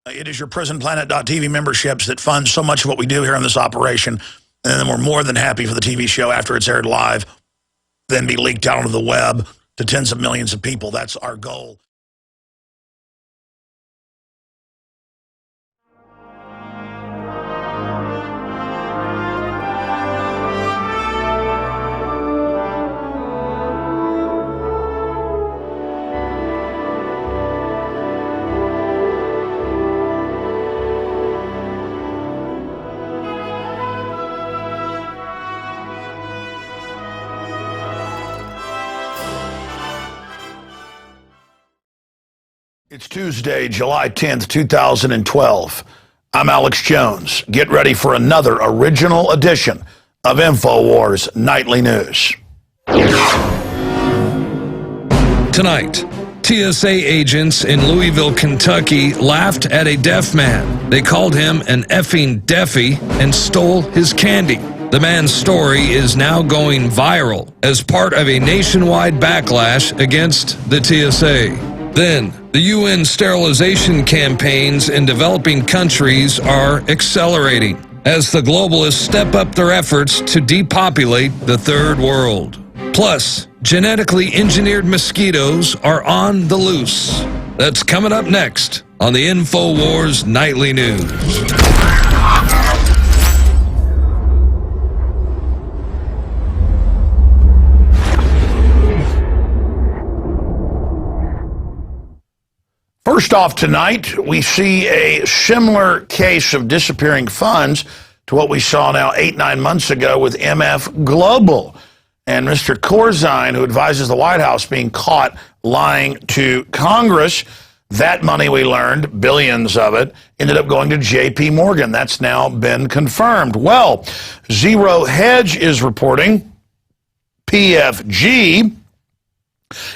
It is your PrisonPlanet.tv memberships that fund so much of what we do here on this operation. And then we're more than happy for the TV show after it's aired live, then be leaked out onto the web to tens of millions of people. That's our goal. It's Tuesday, July 10th, 2012. I'm Alex Jones. Get ready for another original edition of Infowars Nightly News. Tonight, TSA agents in Louisville, Kentucky laughed at a deaf man. They called him an effing deafy and stole his candy. The man's story is now going viral as part of a nationwide backlash against the TSA. Then, the UN sterilization campaigns in developing countries are accelerating as the globalists step up their efforts to depopulate the third world. Plus, genetically engineered mosquitoes are on the loose. That's coming up next on the Infowars Nightly News. First off tonight, we see a similar case of disappearing funds to what we saw now 8-9 months ago with MF Global. And Mr. Corzine, who advises the White House, being caught lying to Congress. That money, we learned, billions of it, ended up going to J.P. Morgan. That's now been confirmed. Well, Zero Hedge is reporting PFG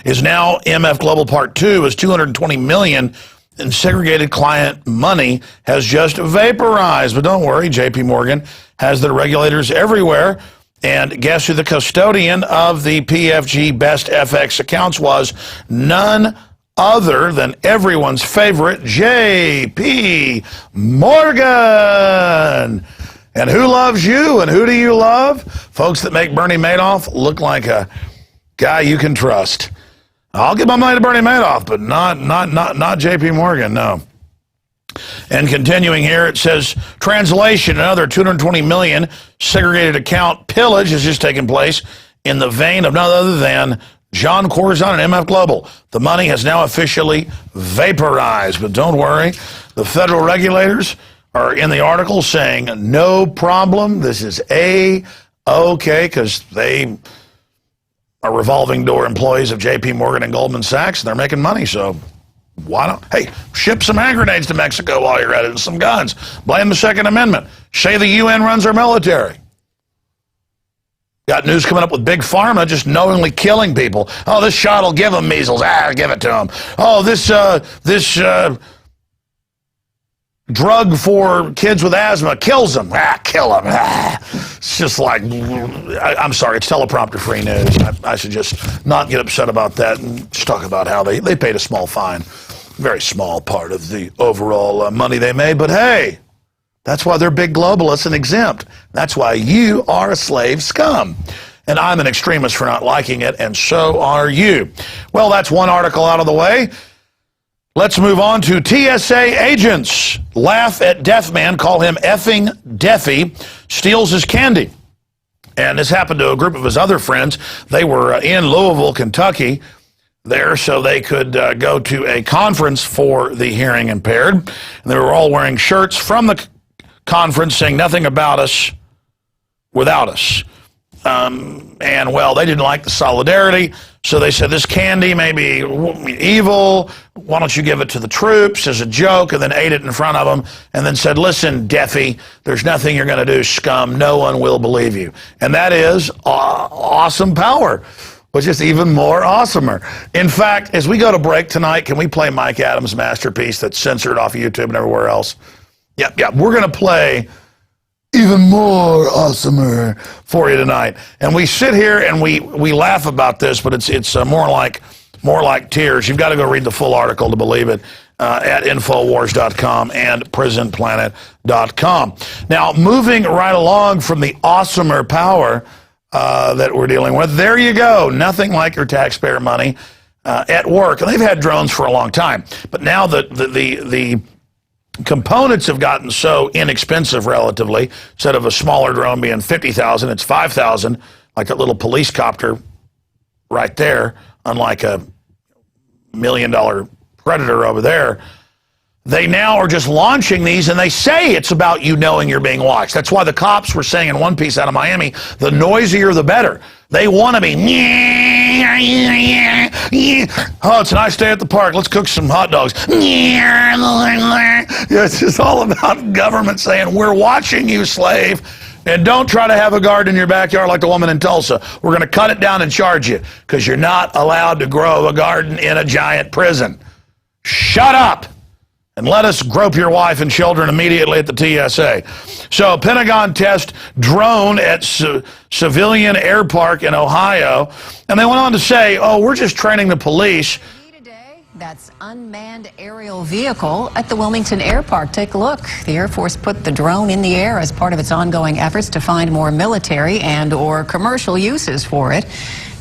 is now MF Global Part 2 is $220 million in segregated client money has just vaporized. But don't worry, J.P. Morgan has their regulators everywhere. And guess who the custodian of the PFG Best FX accounts was? None other than everyone's favorite J.P. Morgan. And who loves you and who do you love? Folks that make Bernie Madoff look like a guy you can trust. I'll give my money to Bernie Madoff, but not J.P. Morgan, no. And continuing here, it says, translation, another $220 million segregated account pillage has just taken place in the vein of none other than John Corzine and MF Global. The money has now officially vaporized, but don't worry, the federal regulators are in the article saying no problem, this is A-okay, because they are revolving door employees of J.P. Morgan and Goldman Sachs, and they're making money, so why don't, hey, ship some hand grenades to Mexico while you're at it and some guns. Blame the Second Amendment. Say the UN runs our military. Got news coming up with Big Pharma just knowingly killing people. Oh, this shot will give them measles. Give it to them. Oh, this drug for kids with asthma kills them. Kill them. It's just like, I'm sorry, it's teleprompter-free news. I should just not get upset about that and just talk about how they paid a small fine. Very small part of the overall money they made. But hey, that's why they're big globalists and exempt. That's why you are a slave scum. And I'm an extremist for not liking it, and so are you. Well, that's one article out of the way. Let's move on to TSA agents. Laugh at deaf man, call him effing deafy, steals his candy. And this happened to a group of his other friends. They were in Louisville, Kentucky, there so they could go to a conference for the hearing impaired. And they were all wearing shirts from the conference saying nothing about us without us. And, well, they didn't like the solidarity, so they said, this candy may be evil, why don't you give it to the troops as a joke, and then ate it in front of them, and then said, listen, deafy, there's nothing you're going to do, scum, no one will believe you. And that is awesome power, which is even more awesomer. In fact, as we go to break tonight, can we play Mike Adams' masterpiece that's censored off of YouTube and everywhere else? Yep, we're going to play even more awesomer for you tonight. And we sit here and we laugh about this, but it's more like tears. You've got to go read the full article to believe it. at Infowars.com and PrisonPlanet.com. Now, moving right along from the awesomer power that we're dealing with, there you go. Nothing like your taxpayer money at work. And they've had drones for a long time. But now the components have gotten so inexpensive relatively. Instead of a smaller drone being $50,000, it's $5,000, like that little police copter right there, unlike a $1 million Predator over there. They now are just launching these, and they say it's about you knowing you're being watched. That's why the cops were saying in one piece out of Miami, the noisier the better. They want to be, oh, it's a nice day at the park. Let's cook some hot dogs. It's just all about government saying, we're watching you, slave. And don't try to have a garden in your backyard like the woman in Tulsa. We're going to cut it down and charge you because you're not allowed to grow a garden in a giant prison. Shut up and let us grope your wife and children immediately at the TSA. So Pentagon test drone at civilian air park in Ohio. And they went on to say, oh, we're just training the police. That's unmanned aerial vehicle at the Wilmington Air Park. Take a look. The Air Force put the drone in the air as part of its ongoing efforts to find more military and or commercial uses for it.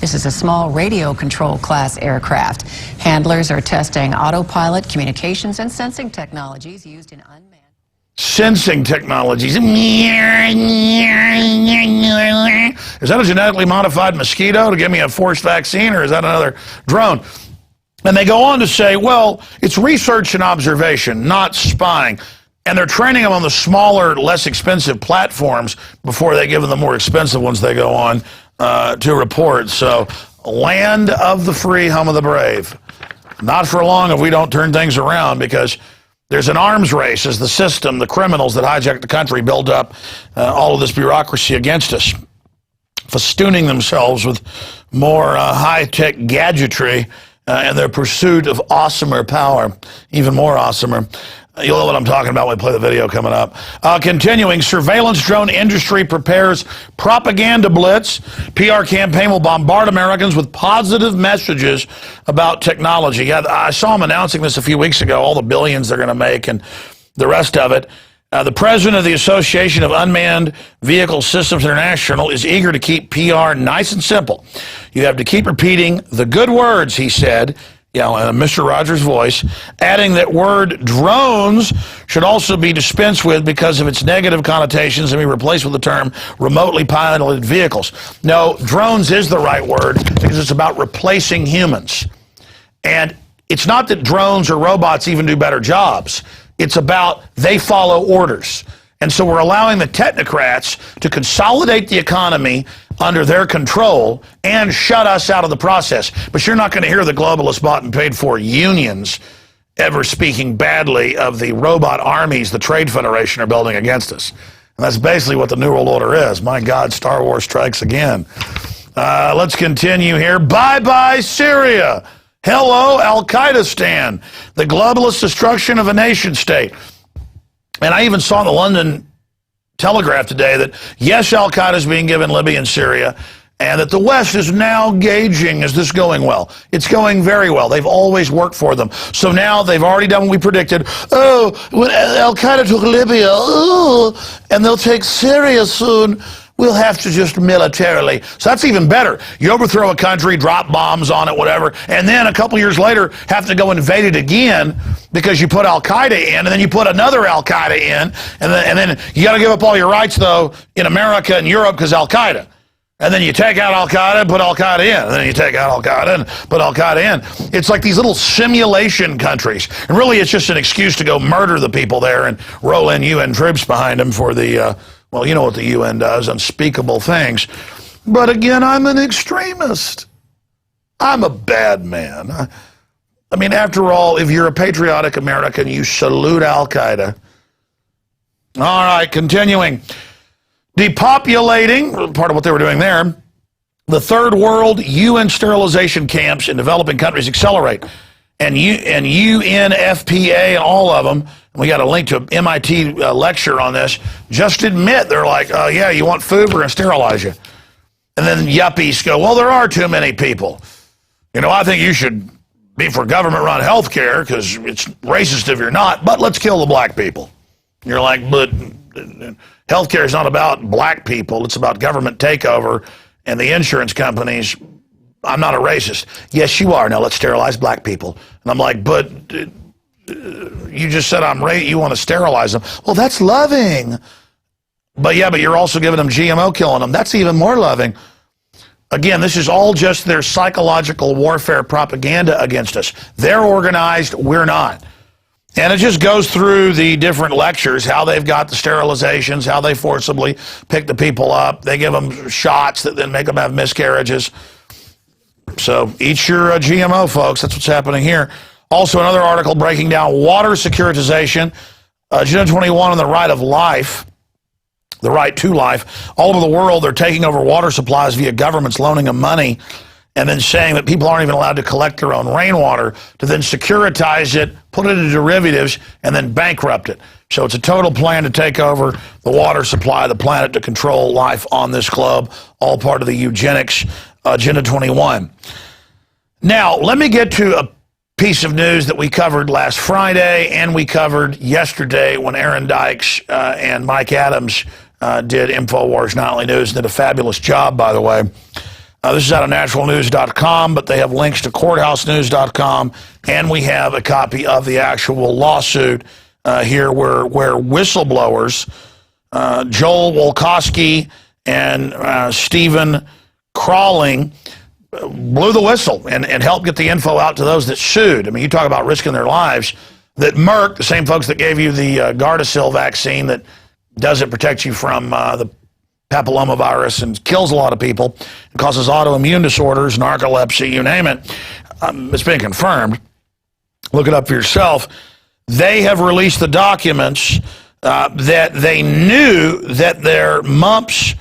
This is a small radio control class aircraft. Handlers are testing autopilot, communications, and sensing technologies used in unmanned. Sensing technologies. Is that a genetically modified mosquito to give me a forced vaccine, or is that another drone? And they go on to say, well, it's research and observation, not spying. And they're training them on the smaller, less expensive platforms before they give them the more expensive ones they go on to report. So, land of the free, home of the brave. Not for long if we don't turn things around, because there's an arms race as the system, the criminals that hijack the country, build up all of this bureaucracy against us, festooning themselves with more high-tech gadgetry and their pursuit of awesomer power, even more awesomer. You'll know what I'm talking about when we play the video coming up. Continuing, surveillance drone industry prepares propaganda blitz. PR campaign will bombard Americans with positive messages about technology. Yeah, I saw them announcing this a few weeks ago, all the billions they're going to make and the rest of it. The president of the Association of Unmanned Vehicle Systems International is eager to keep PR nice and simple. You have to keep repeating the good words, he said, in a Mr. Rogers voice, adding that word drones should also be dispensed with because of its negative connotations and be replaced with the term remotely piloted vehicles. No, drones is the right word because it's about replacing humans. And it's not that drones or robots even do better jobs. It's about they follow orders. And so we're allowing the technocrats to consolidate the economy under their control and shut us out of the process. But you're not going to hear the globalist bought and paid for unions ever speaking badly of the robot armies the Trade Federation are building against us. And that's basically what the New World Order is. My God, Star Wars strikes again. Let's continue here. Bye-bye, Syria. Hello, Al-Qaeda-stan, the globalist destruction of a nation state. And I even saw in the London Telegraph today that, yes, Al-Qaeda is being given Libya and Syria, and that the West is now gauging, is this going well? It's going very well. They've always worked for them. So now they've already done what we predicted. Oh, when Al-Qaeda took Libya, and they'll take Syria soon. We'll have to just militarily. So that's even better. You overthrow a country, drop bombs on it, whatever, and then a couple years later have to go invade it again because you put Al-Qaeda in, and then you put another Al-Qaeda in, and then you got to give up all your rights, though, in America and Europe because Al-Qaeda. And then you take out Al-Qaeda and put Al-Qaeda in. And then you take out Al-Qaeda and put Al-Qaeda in. It's like these little simulation countries. And really it's just an excuse to go murder the people there and roll in UN troops behind them for the... well, you know what the UN does, unspeakable things. But again, I'm an extremist. I'm a bad man. I mean, after all, if you're a patriotic American, you salute Al-Qaeda. All right, continuing. Depopulating, part of what they were doing there, the third world UN sterilization camps in developing countries accelerate. And UNFPA and all of them, we got a link to an MIT lecture on this, just admit, they're like, oh yeah, you want food, we're going to sterilize you. And then yuppies go, well, there are too many people. You know, I think you should be for government-run health care because it's racist if you're not, but let's kill the black people. And you're like, but health care is not about black people. It's about government takeover and the insurance companies. I'm not a racist. Yes, you are. Now let's sterilize black people. And I'm like, but you just said you want to sterilize them. Well, that's loving. But yeah, but you're also giving them GMO, killing them. That's even more loving. Again, this is all just their psychological warfare propaganda against us. They're organized, we're not. And it just goes through the different lectures, how they've got the sterilizations, how they forcibly pick the people up. They give them shots that then make them have miscarriages. So eat your GMO, folks. That's what's happening here. Also, another article breaking down water securitization, Agenda 21 on the right of life. The right to life. All over the world, they're taking over water supplies via governments loaning them money and then saying that people aren't even allowed to collect their own rainwater to then securitize it, put it into derivatives, and then bankrupt it. So it's a total plan to take over the water supply of the planet to control life on this globe, all part of the eugenics Agenda 21. Now, let me get to a piece of news that we covered last Friday and we covered yesterday when Aaron Dykes and Mike Adams did Infowars Nightly News, and did a fabulous job, by the way. This is out of naturalnews.com, but they have links to courthousenews.com, and we have a copy of the actual lawsuit here where whistleblowers, Joel Wolkowski and Stephen Crawling, blew the whistle and helped get the info out to those that sued. I mean, you talk about risking their lives. That Merck, the same folks that gave you the Gardasil vaccine that doesn't protect you from the papillomavirus and kills a lot of people, and causes autoimmune disorders, narcolepsy, you name it. It's been confirmed. Look it up for yourself. They have released the documents that they knew that their mumps,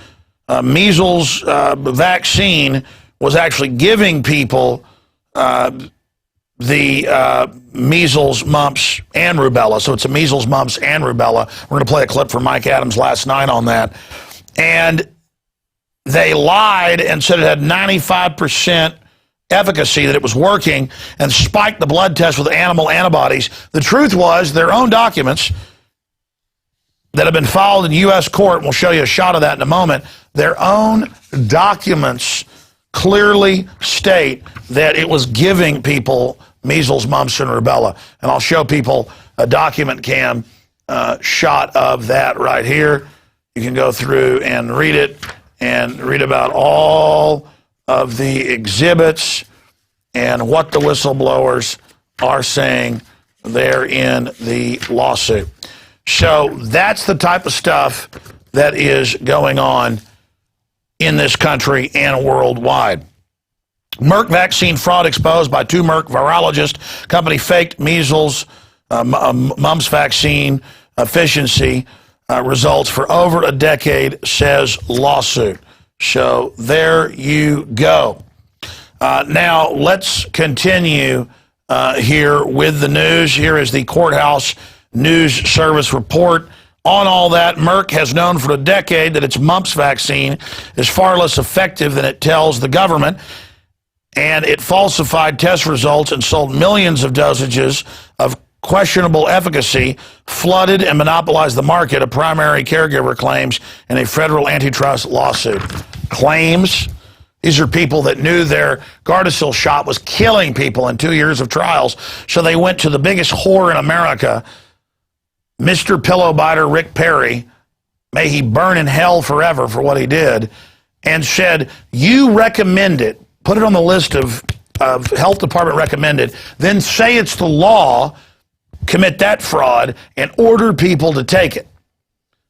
measles vaccine was actually giving people the measles, mumps, and rubella. So it's a measles, mumps, and rubella. We're going to play a clip from Mike Adams last night on that. And they lied and said it had 95% efficacy, that it was working, and spiked the blood test with animal antibodies. The truth was their own documents that have been filed in U.S. court, and we'll show you a shot of that in a moment, their own documents clearly state that it was giving people measles, mumps, and rubella. And I'll show people a document cam shot of that right here. You can go through and read it and read about all of the exhibits and what the whistleblowers are saying there in the lawsuit. So that's the type of stuff that is going on in this country and worldwide. Merck vaccine fraud exposed by two Merck virologists. Company faked measles, mumps vaccine efficiency results for over a decade, says lawsuit. So there you go. Now let's continue here with the news. Here is the Courthouse News Service report. On all that, Merck has known for a decade that its mumps vaccine is far less effective than it tells the government, and it falsified test results and sold millions of dosages of questionable efficacy, flooded and monopolized the market, a primary caregiver claims in a federal antitrust lawsuit. Claims? These are people that knew their Gardasil shot was killing people in 2 years of trials, so they went to the biggest whore in America, Mr. Pillow Biter Rick Perry, may he burn in hell forever for what he did, and said, you recommend it, put it on the list of health department recommended, then say it's the law, commit that fraud, and order people to take it.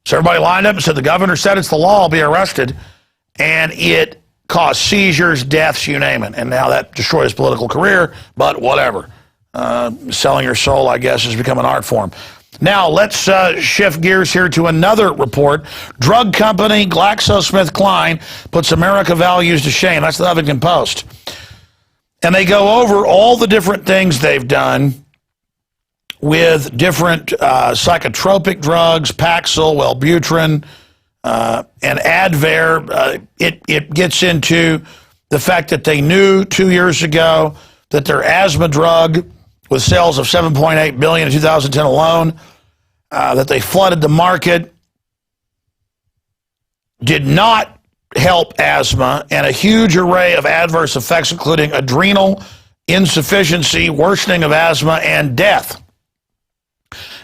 So everybody lined up and said, the governor said it's the law, I'll be arrested, and it caused seizures, deaths, you name it. And now that destroys his political career, but whatever. Selling your soul, I guess, has become an art form. Now, let's shift gears here to another report. Drug company GlaxoSmithKline puts America values to shame. That's the Huffington Post. And they go over all the different things they've done with different psychotropic drugs, Paxil, Wellbutrin, and Advair. It gets into the fact that they knew 2 years ago that their asthma drug, with sales of $7.8 billion in 2010 alone, that they flooded the market, did not help asthma, and a huge array of adverse effects, including adrenal insufficiency, worsening of asthma, and death.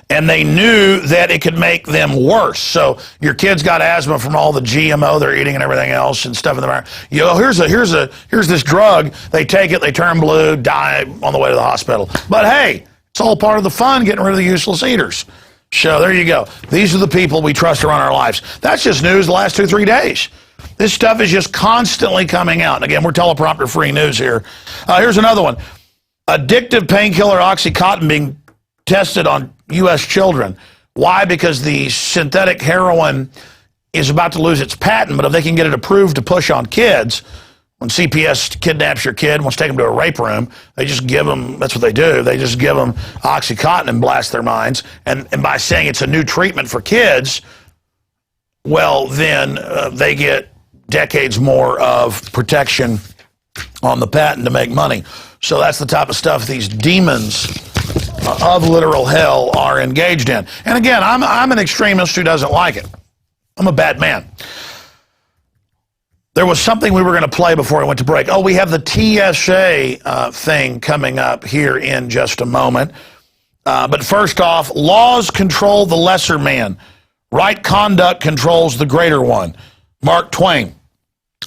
And they knew that it could make them worse. So your kids got asthma from all the GMO they're eating and everything else and stuff in the environment. Here's this drug. They take it, they turn blue, die on the way to the hospital. But hey, it's all part of the fun, getting rid of the useless eaters. So there you go. These are the people we trust to run our lives. That's just news the last 2-3 days. This stuff is just constantly coming out. And again, we're teleprompter-free news here. Here's another one. Addictive painkiller Oxycontin being tested on U.S. children. Why? Because the synthetic heroin is about to lose its patent, but if they can get it approved to push on kids, when CPS kidnaps your kid, wants to take them to a rape room, they just give them, that's what they do, they just give them Oxycontin and blast their minds. And by saying it's a new treatment for kids, well, then they get decades more of protection on the patent to make money. So that's the type of stuff these demons of literal hell are engaged in. And again, I'm an extremist who doesn't like it. I'm a bad man. There was something we were going to play before I went to break. Oh, we have the TSA thing coming up here in just a moment. But first off, laws control the lesser man. Right conduct controls the greater one. Mark Twain.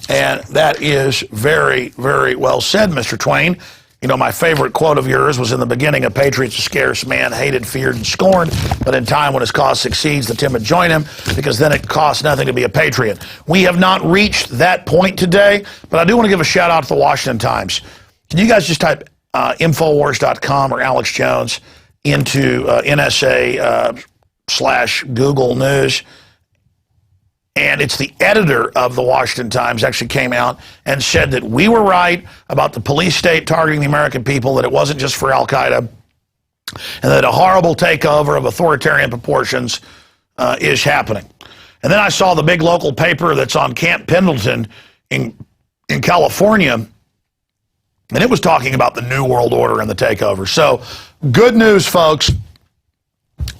And that is very, very well said, Mr. Twain. You know, my favorite quote of yours was in the beginning, a patriot's a scarce man, hated, feared, and scorned, but in time when his cause succeeds, the timid join him, because then it costs nothing to be a patriot. We have not reached that point today, but I do want to give a shout out to the Washington Times. Can you guys just type Infowars.com or Alex Jones into NSA / Google News? And it's the editor of the Washington Times actually came out and said that we were right about the police state targeting the American people, that it wasn't just for Al-Qaeda, and that a horrible takeover of authoritarian proportions is happening. And then I saw the big local paper that's on Camp Pendleton in California, and it was talking about the New World Order and the takeover. So good news, folks.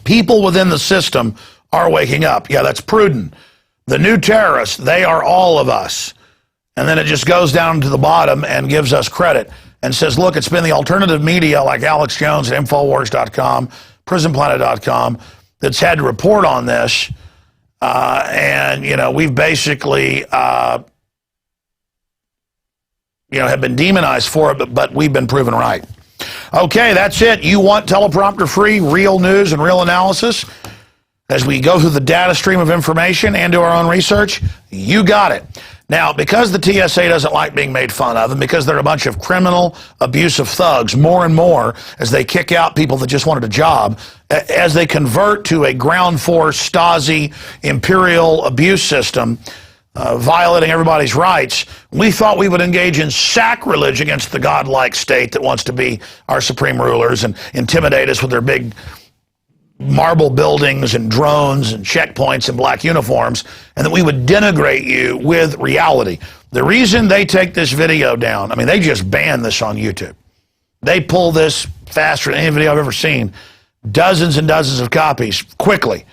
People within the system are waking up. Yeah, that's prudent. The new terrorists, they are all of us. And then it just goes down to the bottom and gives us credit and says, look, it's been the alternative media like Alex Jones at Infowars.com, PrisonPlanet.com that's had to report on this. And, you know, we've basically, have been demonized for it, but we've been proven right. Okay, that's it. You want teleprompter-free, real news and real analysis? As we go through the data stream of information and do our own research, you got it. Now, because the TSA doesn't like being made fun of, and because they're a bunch of criminal, abusive thugs, more and more, as they kick out people that just wanted a job, as they convert to a ground force, Stasi, imperial abuse system, violating everybody's rights, we thought we would engage in sacrilege against the godlike state that wants to be our supreme rulers and intimidate us with their big marble buildings and drones and checkpoints and black uniforms, and that we would denigrate you with reality. The reason they take this video down, I mean, they just banned this on YouTube. They pull this faster than any video I've ever seen. Dozens and dozens of copies quickly.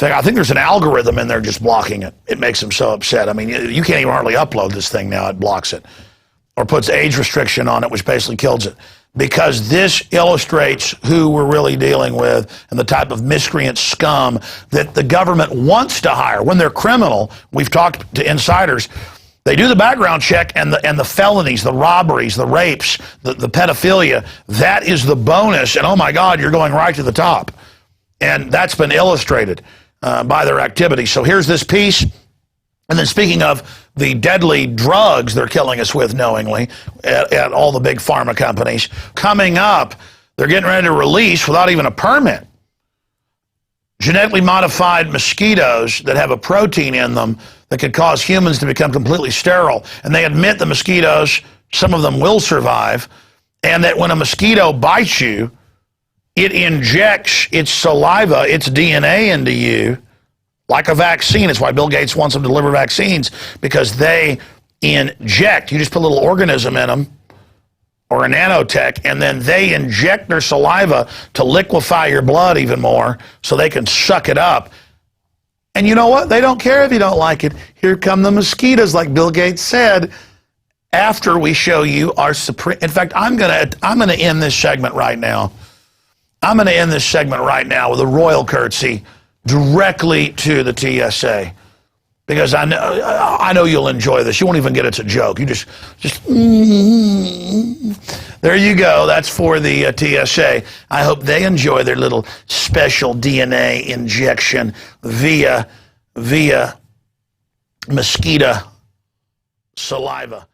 I think there's an algorithm in there just blocking it. It makes them so upset. I mean, you can't even hardly upload this thing now. It blocks it. Or puts age restriction on it, which basically kills it. Because this illustrates who we're really dealing with and the type of miscreant scum that the government wants to hire. When they're criminal, we've talked to insiders, they do the background check, and the felonies, the robberies, the rapes, the pedophilia, that is the bonus. And oh my God, you're going right to the top. And that's been illustrated by their activity. So here's this piece. And then speaking of the deadly drugs they're killing us with knowingly at all the big pharma companies, coming up, they're getting ready to release, without even a permit, genetically modified mosquitoes that have a protein in them that could cause humans to become completely sterile. And they admit the mosquitoes, some of them will survive, and that when a mosquito bites you, it injects its saliva, its DNA into you, like a vaccine. It's why Bill Gates wants them to deliver vaccines, because they inject. You just put a little organism in them, or a nanotech, and then they inject their saliva to liquefy your blood even more so they can suck it up. And you know what? They don't care if you don't like it. Here come the mosquitoes, like Bill Gates said, after we show you our supreme. In fact, I'm gonna end this segment right now. I'm gonna end this segment right now with a royal courtesy directly to the TSA. Because I know you'll enjoy this. You won't even get it's a joke. You just there you go. That's for the TSA. I hope they enjoy their little special DNA injection via mosquito saliva.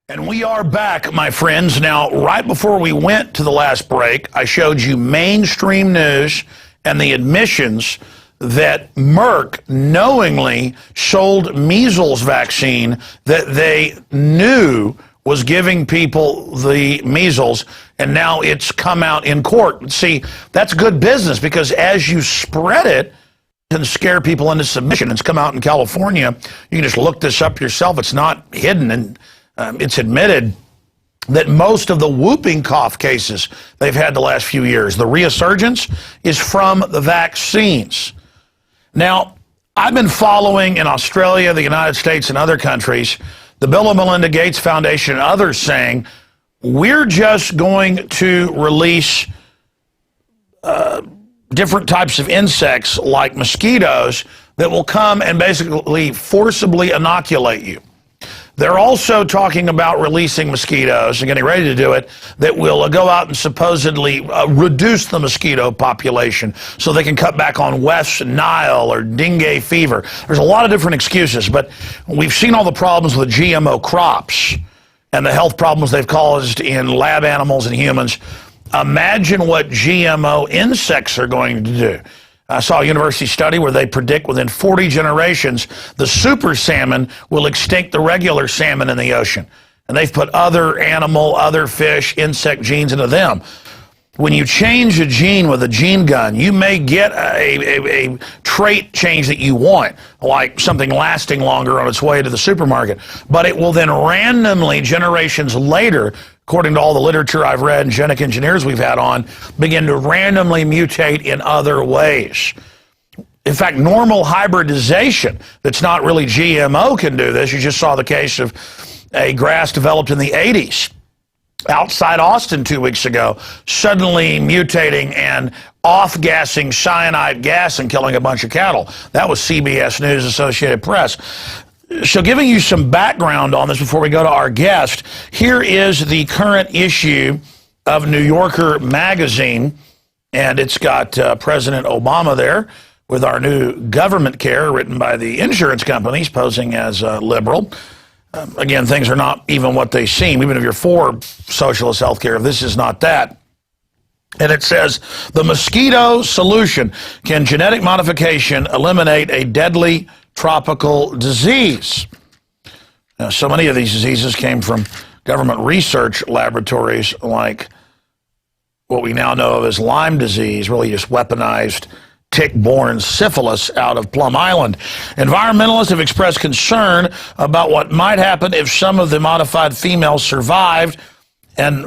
And we are back, my friends. Now, right before we went to the last break, I showed you mainstream news and the admissions that Merck knowingly sold measles vaccine that they knew was giving people the measles, and now it's come out in court. See, that's good business, because as you spread it, it can scare people into submission. It's come out in California. You can just look this up yourself. It's not hidden, and it's admitted that most of the whooping cough cases they've had the last few years, the resurgence, is from the vaccines. Now, I've been following in Australia, the United States, and other countries, the Bill and Melinda Gates Foundation and others saying, we're just going to release different types of insects like mosquitoes that will come and basically forcibly inoculate you. They're also talking about releasing mosquitoes and getting ready to do it that will go out and supposedly reduce the mosquito population so they can cut back on West Nile or dengue fever. There's a lot of different excuses, but we've seen all the problems with GMO crops and the health problems they've caused in lab animals and humans. Imagine what GMO insects are going to do. I saw a university study where they predict within 40 generations, the super salmon will extinct the regular salmon in the ocean. And they've put other animal, other fish, insect genes into them. When you change a gene with a gene gun, you may get a trait change that you want, like something lasting longer on its way to the supermarket. But it will then randomly, generations later, according to all the literature I've read and genetic engineers we've had on, begin to randomly mutate in other ways. In fact, normal hybridization that's not really GMO can do this. You just saw the case of a grass developed in the 80s outside Austin 2 weeks ago, suddenly mutating and off-gassing cyanide gas and killing a bunch of cattle. That was CBS News, Associated Press. So giving you some background on this before we go to our guest, here is the current issue of New Yorker magazine, and it's got President Obama there with our new government care written by the insurance companies posing as liberal. Again, things are not even what they seem, even if you're for socialist health care. This is not that. And it says, the mosquito solution. Can genetic modification eliminate a deadly tropical disease? Now, so many of these diseases came from government research laboratories, like what we now know of as Lyme disease, really just weaponized tick-borne syphilis out of Plum Island. Environmentalists have expressed concern about what might happen if some of the modified females survived and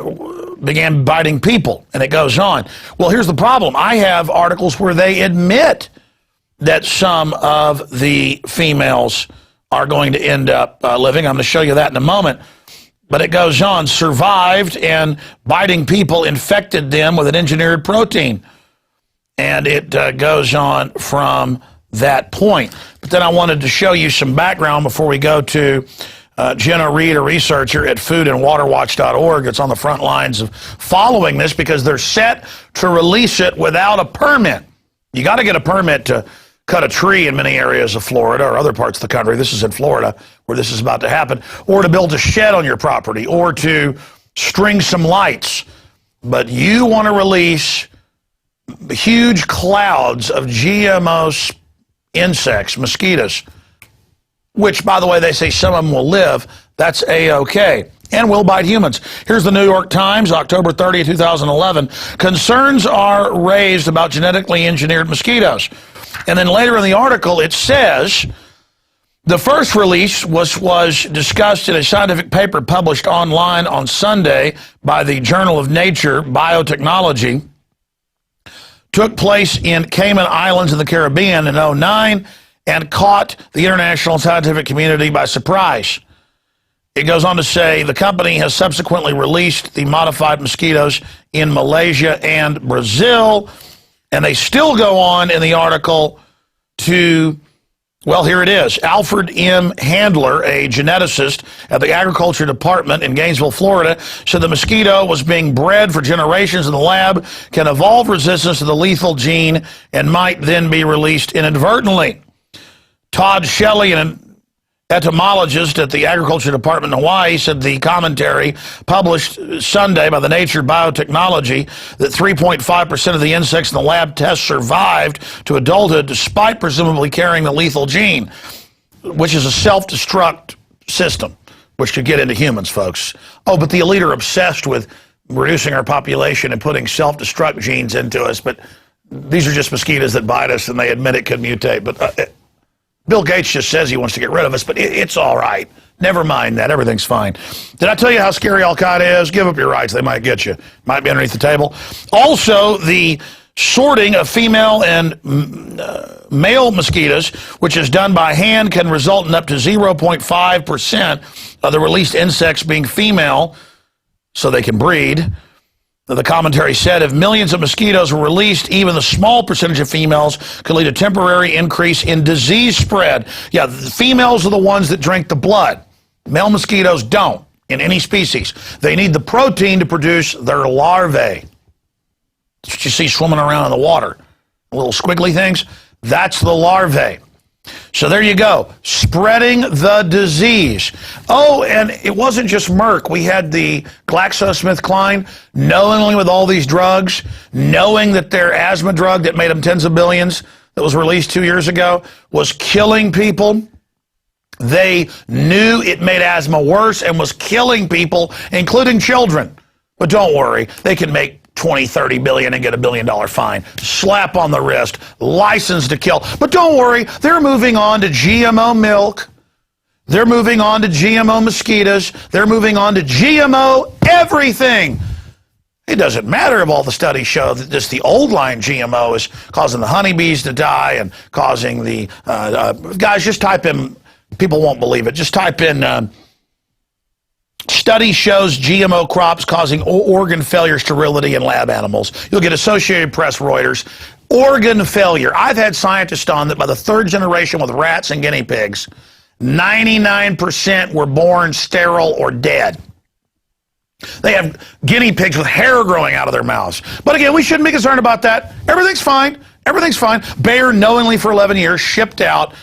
began biting people, and it goes on. Well, here's the problem. I have articles where they admit that some of the females are going to end up living. I'm going to show you that in a moment. But it goes on, survived, and biting people infected them with an engineered protein. And it goes on from that point. But then I wanted to show you some background before we go to Genna Reed, a researcher at foodandwaterwatch.org. It's on the front lines of following this because they're set to release it without a permit. You got to get a permit to cut a tree in many areas of Florida or other parts of the country. This is in Florida where this is about to happen. Or to build a shed on your property, or to string some lights. But you want to release huge clouds of GMO insects, mosquitoes, which, by the way, they say some of them will live. That's A-OK. And will bite humans. Here's the New York Times, October 30, 2011. Concerns are raised about genetically engineered mosquitoes. And then later in the article, it says The first release was discussed in a scientific paper published online on Sunday by the Journal of Nature Biotechnology. Took place in Cayman Islands in the Caribbean in 2009 and caught the international scientific community by surprise. It goes on to say the company has subsequently released the modified mosquitoes in Malaysia and Brazil, and they still go on in the article to, well, here it is. Alfred M. Handler, a geneticist at the Agriculture Department in Gainesville, Florida, said the mosquito was being bred for generations in the lab, can evolve resistance to the lethal gene, and might then be released inadvertently. Todd Shelley, an entomologist at the Agriculture Department in Hawaii, said the commentary published Sunday by the Nature Biotechnology that 3.5% of the insects in the lab test survived to adulthood despite presumably carrying the lethal gene, which is a self-destruct system, which could get into humans, folks. Oh, but the elite are obsessed with reducing our population and putting self-destruct genes into us, but these are just mosquitoes that bite us and they admit it could mutate. But Bill Gates just says he wants to get rid of us, but it's all right. Never mind that. Everything's fine. Did I tell you how scary Al-Qaeda is? Give up your rights. They might get you. Might be underneath the table. Also, the sorting of female and male mosquitoes, which is done by hand, can result in up to 0.5% of the released insects being female so they can breed. The commentary said if millions of mosquitoes were released, even the small percentage of females could lead to temporary increase in disease spread. Yeah, the females are the ones that drink the blood. Male mosquitoes don't in any species. They need the protein to produce their larvae. That's what you see swimming around in the water. The little squiggly things, that's the larvae. So there you go, spreading the disease. Oh, and it wasn't just Merck. We had the GlaxoSmithKline, knowingly with all these drugs, knowing that their asthma drug that made them tens of billions, that was released 2 years ago, was killing people. They knew it made asthma worse and was killing people, including children. But don't worry, they can make 20, 30 billion and get $1 billion fine. Slap on the wrist, license to kill. But don't worry, they're moving on to GMO milk. They're moving on to GMO mosquitoes. They're moving on to GMO everything. It doesn't matter if all the studies show that just the old line GMO is causing the honeybees to die and causing the, guys, just type in, people won't believe it, just type in, study shows GMO crops causing organ failure, sterility in lab animals. You'll get Associated Press, Reuters. Organ failure. I've had scientists on that by the third generation with rats and guinea pigs, 99% were born sterile or dead. They have guinea pigs with hair growing out of their mouths. But again, we shouldn't be concerned about that. Everything's fine. Everything's fine. Bayer knowingly for 11 years shipped out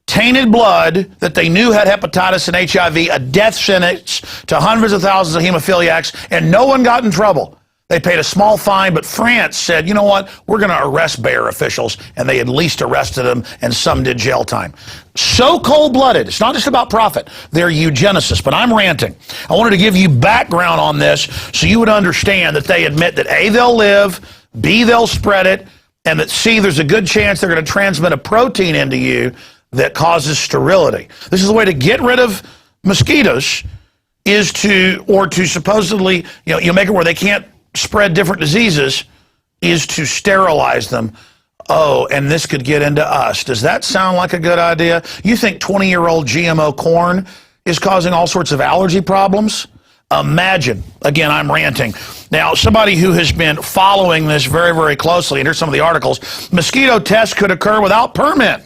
tainted blood that they knew had hepatitis and HIV, a death sentence to hundreds of thousands of hemophiliacs, and no one got in trouble. They paid a small fine, but France said, you know what, we're going to arrest Bayer officials, and they at least arrested them, and some did jail time. So cold-blooded. It's not just about profit. They're eugenicists, but I'm ranting. I wanted to give you background on this so you would understand that they admit that A, they'll live, B, they'll spread it, and that C, there's a good chance they're going to transmit a protein into you that causes sterility. This is the way to get rid of mosquitoes is to supposedly, you make it where they can't spread different diseases, is to sterilize them. Oh, and this could get into us. Does that sound like a good idea? You think 20-year-old GMO corn is causing all sorts of allergy problems? Imagine. Again, I'm ranting. Now, somebody who has been following this very, very closely, and here's some of the articles, mosquito tests could occur without permit.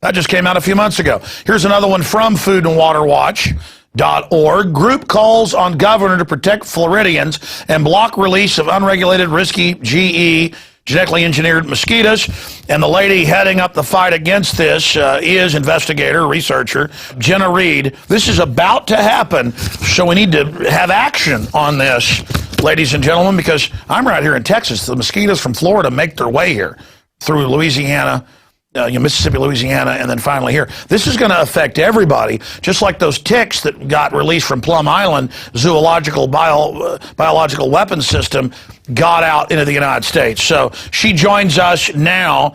That just came out a few months ago. Here's another one from Food and Water Watch.org. Group calls on governor to protect Floridians and block release of unregulated, risky GE, genetically engineered mosquitoes. And the lady heading up the fight against this is investigator, researcher, Genna Reed. This is about to happen, so we need to have action on this, ladies and gentlemen, because I'm right here in Texas. The mosquitoes from Florida make their way here through Louisiana, Mississippi, Louisiana, and then finally here. This is going to affect everybody, just like those ticks that got released from Plum Island, biological weapons system, got out into the United States. So she joins us now,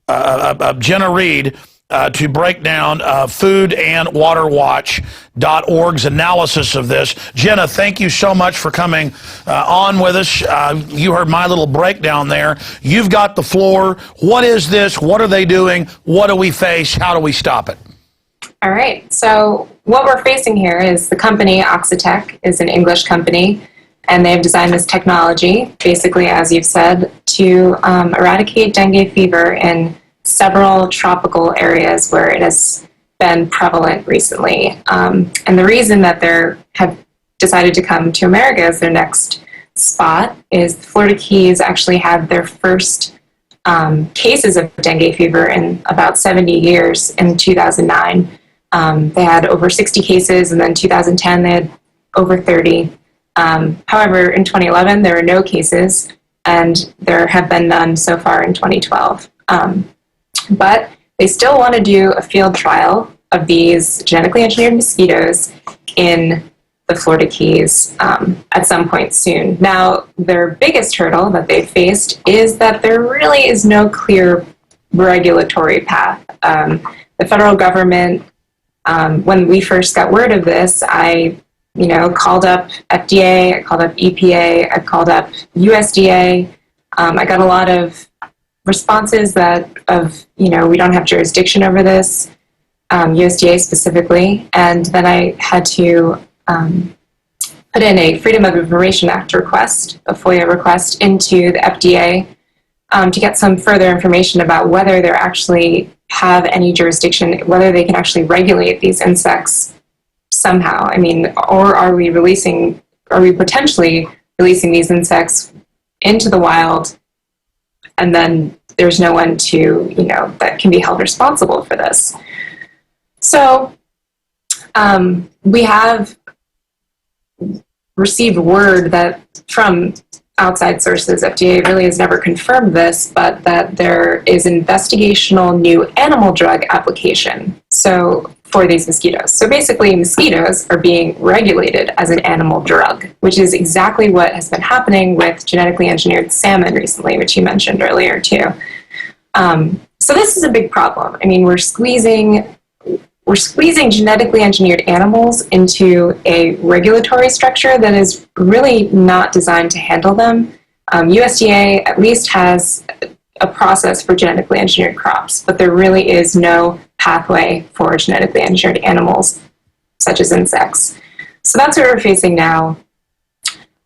Genna Reed, to break down Food and Water Watch.org's analysis of this. Genna, thank you so much for coming on with us. You heard my little breakdown there. You've got the floor. What is this? What are they doing? What do we face? How do we stop it? All right. So what we're facing here is the company Oxitec is an English company, and they've designed this technology, basically, as you've said, to eradicate dengue fever in several tropical areas where it has been prevalent recently. And the reason that they have decided to come to America as their next spot is the Florida Keys actually had their first cases of dengue fever in about 70 years in 2009. They had over 60 cases, and then 2010 they had over 30. However, in 2011 there were no cases, and there have been none so far in 2012. But they still want to do a field trial of these genetically engineered mosquitoes in the Florida Keys at some point soon. Now, their biggest hurdle that they've faced is that there really is no clear regulatory path. The federal government, when we first got word of this, I called up FDA, I called up EPA, I called up USDA. I got a lot of responses we don't have jurisdiction over this, USDA specifically, and then I had to put in a Freedom of Information Act request, a FOIA request into the FDA to get some further information about whether they actually have any jurisdiction, whether they can actually regulate these insects somehow. I mean, or are we potentially releasing these insects into the wild, and then there's no one that can be held responsible for this. So we have received word that from outside sources, FDA really has never confirmed this, but that there is investigational new animal drug application for these mosquitoes. So basically, mosquitoes are being regulated as an animal drug, which is exactly what has been happening with genetically engineered salmon recently, which you mentioned earlier too. So this is a big problem. I mean, we're squeezing genetically engineered animals into a regulatory structure that is really not designed to handle them. USDA at least has a process for genetically engineered crops, but there really is no pathway for genetically engineered animals, such as insects. So that's what we're facing now.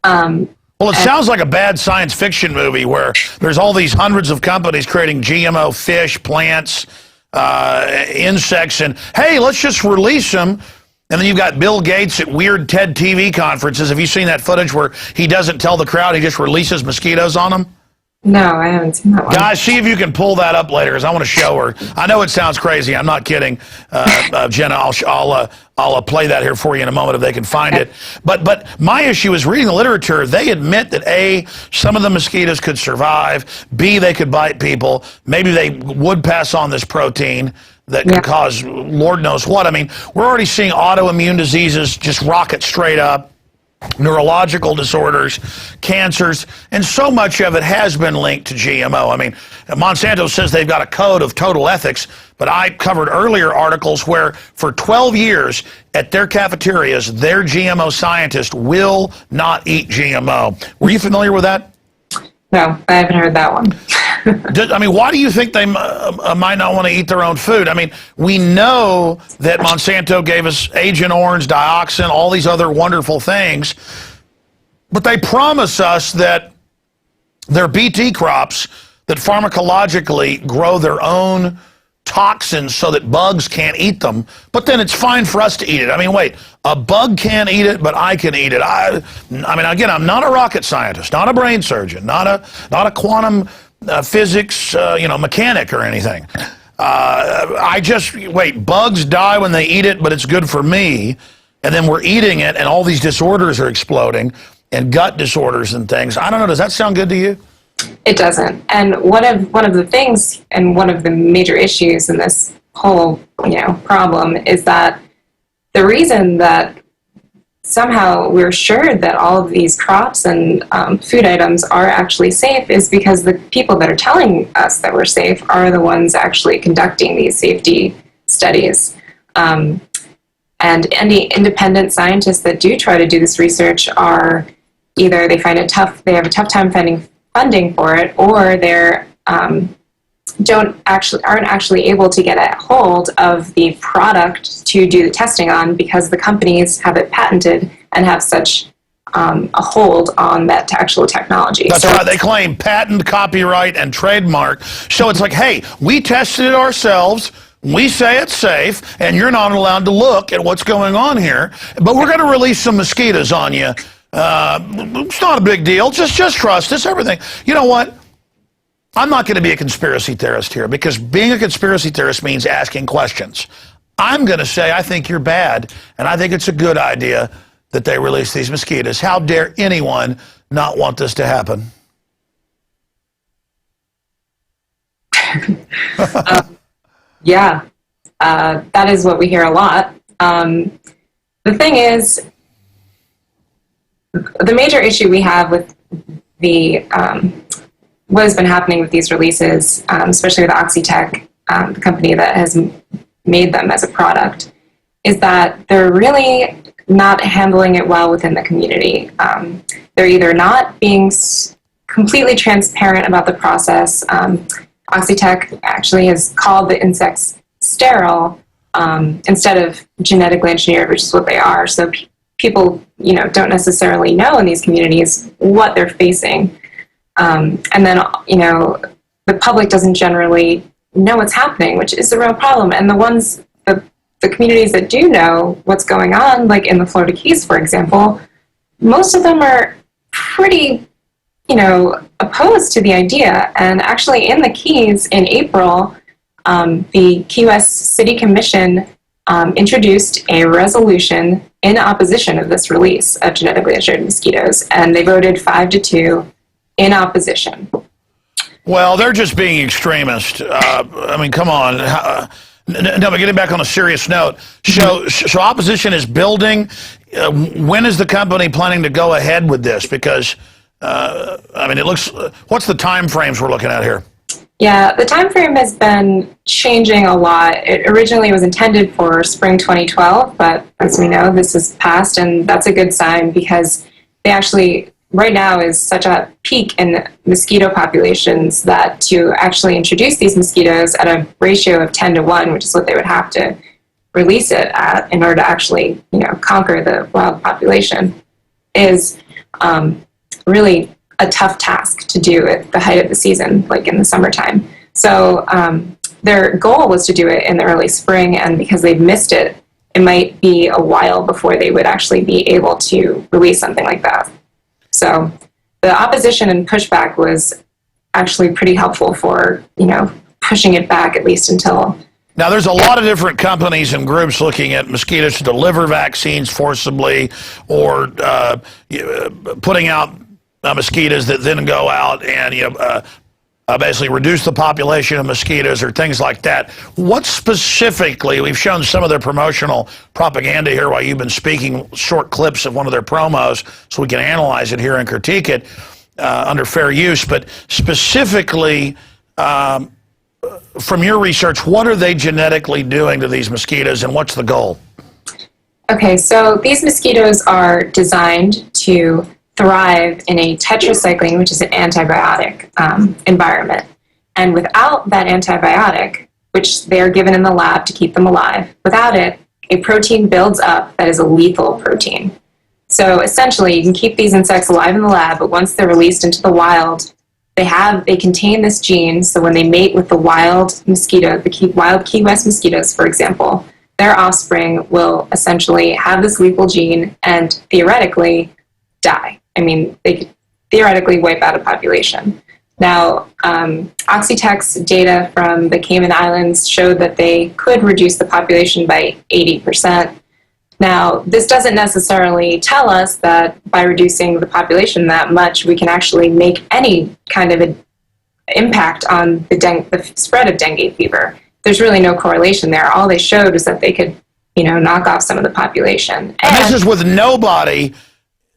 Well, it sounds like a bad science fiction movie where there's all these hundreds of companies creating GMO fish, plants, insects, and hey, let's just release them. And then you've got Bill Gates at weird TED TV conferences. Have you seen that footage where he doesn't tell the crowd, he just releases mosquitoes on them? No, I haven't seen that one. Guys, see if you can pull that up later, because I want to show her. I know it sounds crazy. I'm not kidding, Genna. I'll play that here for you in a moment if they can find it. But my issue is reading the literature. They admit that A, some of the mosquitoes could survive. B, they could bite people. Maybe they would pass on this protein that could cause Lord knows what. I mean, we're already seeing autoimmune diseases just rocket straight up. Neurological disorders, cancers, and so much of it has been linked to GMO. I mean, Monsanto says they've got a code of total ethics, but I covered earlier articles where for 12 years at their cafeterias, their GMO scientists will not eat GMO. Were you familiar with that? No, I haven't heard that one. I mean, why do you think they might not want to eat their own food? I mean, we know that Monsanto gave us Agent Orange, dioxin, all these other wonderful things, but they promise us that their BT crops that pharmacologically grow their own toxins so that bugs can't eat them, but then it's fine for us to eat it. I mean, wait, a bug can't eat it, but I can eat it. I mean, again, I'm not a rocket scientist, not a brain surgeon, not a quantum physics, mechanic or anything. Wait, bugs die when they eat it, but it's good for me, and then we're eating it, and all these disorders are exploding, and gut disorders and things. I don't know, does that sound good to you? It doesn't. And one of the things, and one of the major issues in this whole, problem is that the reason that somehow we're sure that all of these crops and food items are actually safe is because the people that are telling us that we're safe are the ones actually conducting these safety studies. And any independent scientists that do try to do this research are either they have a tough time finding funding for it, or they're aren't actually able to get a hold of the product to do the testing on, because the companies have it patented and have such a hold on that actual technology. That's right. They claim patent, copyright, and trademark. So it's like, hey, we tested it ourselves. We say it's safe, and you're not allowed to look at what's going on here. But we're going to release some mosquitoes on you. It's not a big deal. Just trust us, everything. You know what? I'm not going to be a conspiracy theorist here, because being a conspiracy theorist means asking questions. I'm going to say I think you're bad, and I think it's a good idea that they release these mosquitoes. How dare anyone not want this to happen? Yeah, that is what we hear a lot. The thing is, the major issue we have with the what has been happening with these releases, especially with Oxitec, the company that has made them as a product, is that they're really not handling it well within the community. They're either not being completely transparent about the process. Oxitec actually has called the insects sterile instead of genetically engineered, which is what they are. So people, don't necessarily know in these communities what they're facing. And then, the public doesn't generally know what's happening, which is a real problem. And the communities that do know what's going on, like in the Florida Keys, for example, most of them are pretty, opposed to the idea. And actually in the Keys in April, the Key West City Commission introduced a resolution in opposition of this release of genetically engineered mosquitoes, and they voted 5-2 in opposition. Well, they're just being extremist. I mean, come on. No, but getting back on a serious note, so opposition is building. When is the company planning to go ahead with this? Because, it looks, what's the time frames we're looking at here? Yeah, the time frame has been changing a lot. It originally was intended for spring 2012, but as we know, this has passed, and that's a good sign, because they actually, right now is such a peak in mosquito populations that to actually introduce these mosquitoes at a ratio of 10-1, which is what they would have to release it at in order to actually, conquer the wild population, is really a tough task to do at the height of the season, like in the summertime. So their goal was to do it in the early spring, and because they've missed it, it might be a while before they would actually be able to release something like that. So the opposition and pushback was actually pretty helpful for, pushing it back at least until... Now, there's a lot of different companies and groups looking at mosquitoes to deliver vaccines forcibly, or putting out mosquitoes that then go out and basically reduce the population of mosquitoes or things like that. What specifically, we've shown some of their promotional propaganda here while you've been speaking, short clips of one of their promos, so we can analyze it here and critique it under fair use, but specifically, from your research, what are they genetically doing to these mosquitoes, and what's the goal? Okay, so these mosquitoes are designed to thrive in a tetracycline, which is an antibiotic environment. And without that antibiotic, which they are given in the lab to keep them alive, without it, a protein builds up that is a lethal protein. So essentially, you can keep these insects alive in the lab, but once they're released into the wild, they contain this gene, so when they mate with the wild mosquito, wild Key West mosquitoes, for example, their offspring will essentially have this lethal gene and theoretically die. I mean, they could theoretically wipe out a population. Now, Oxitec's data from the Cayman Islands showed that they could reduce the population by 80%. Now, this doesn't necessarily tell us that by reducing the population that much, we can actually make any kind of an impact on the spread of dengue fever. There's really no correlation there. All they showed is that they could, knock off some of the population. And this is with nobody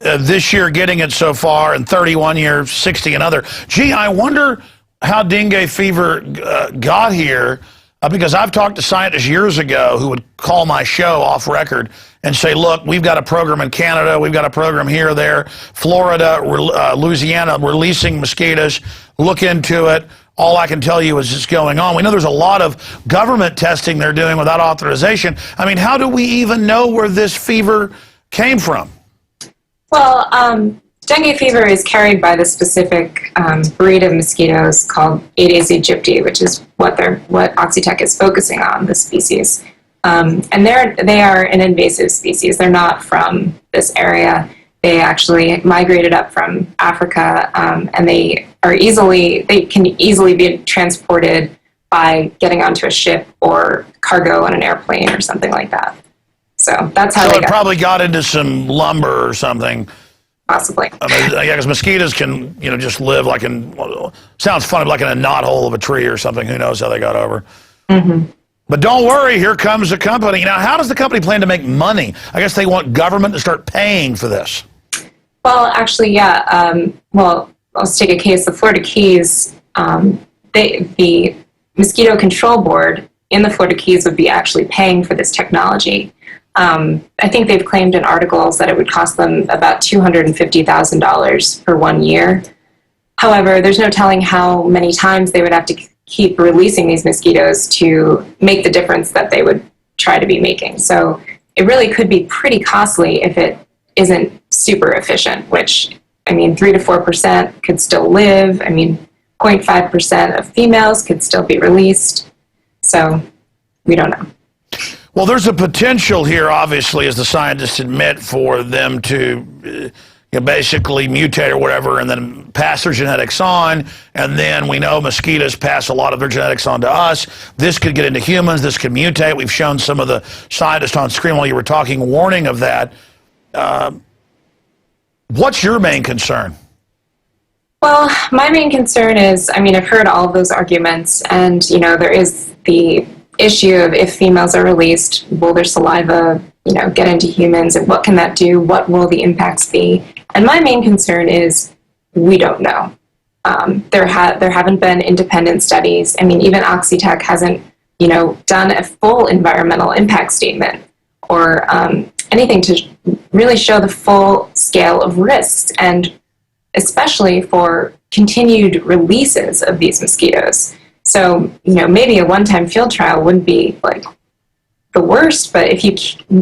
this year getting it so far, and 31 years, 60 another. Gee, I wonder how dengue fever got here. Because I've talked to scientists years ago who would call my show off record and say, look, we've got a program in Canada, we've got a program here, there, Florida, Louisiana, releasing mosquitoes, look into it. All I can tell you is it's going on. We know there's a lot of government testing they're doing without authorization. I mean, how do we even know where this fever came from? Well, dengue fever is carried by the specific breed of mosquitoes called Aedes aegypti, which is what Oxitec is focusing on, the species. And they are an invasive species. They're not from this area. They actually migrated up from Africa, and they can easily be transported by getting onto a ship or cargo on an airplane or something like that. So that's how it probably got into some lumber or something. Possibly. I mean, yeah, because mosquitoes can, just live like sounds funny, like in a knothole of a tree or something. Who knows how they got over. Mm-hmm. But don't worry, here comes the company. Now, how does the company plan to make money? I guess they want government to start paying for this. Well, actually, yeah. Let's take a case. The Florida Keys, the Mosquito Control Board in the Florida Keys would be actually paying for this technology. I think they've claimed in articles that it would cost them about $250,000 for 1 year. However, there's no telling how many times they would have to keep releasing these mosquitoes to make the difference that they would try to be making. So it really could be pretty costly if it isn't super efficient, which, 3 to 4% could still live. 0.5% of females could still be released. So we don't know. Well, there's a potential here, obviously, as the scientists admit, for them to basically mutate or whatever and then pass their genetics on. And then we know mosquitoes pass a lot of their genetics on to us. This could get into humans. This could mutate. We've shown some of the scientists on screen while you were talking, warning of that. What's your main concern? Well, my main concern is, I've heard all of those arguments, and, there is the issue of if females are released, will their saliva, get into humans, and what can that do? What will the impacts be? And my main concern is we don't know. There haven't been independent studies. Even Oxitec hasn't, done a full environmental impact statement or anything to really show the full scale of risks, and especially for continued releases of these mosquitoes. So, maybe a one-time field trial wouldn't be like the worst, but if you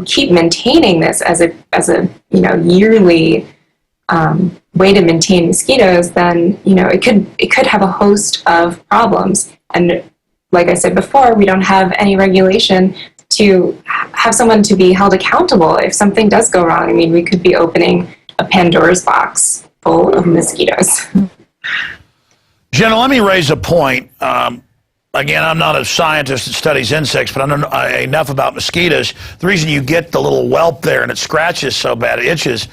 keep maintaining this as a yearly way to maintain mosquitoes, then it could have a host of problems. And like I said before, we don't have any regulation to have someone to be held accountable if something does go wrong. We could be opening a Pandora's box full of mosquitoes. Genna, let me raise a point. Again, I'm not a scientist that studies insects, but I know enough about mosquitoes. The reason you get the little whelp there and it scratches so bad, it itches,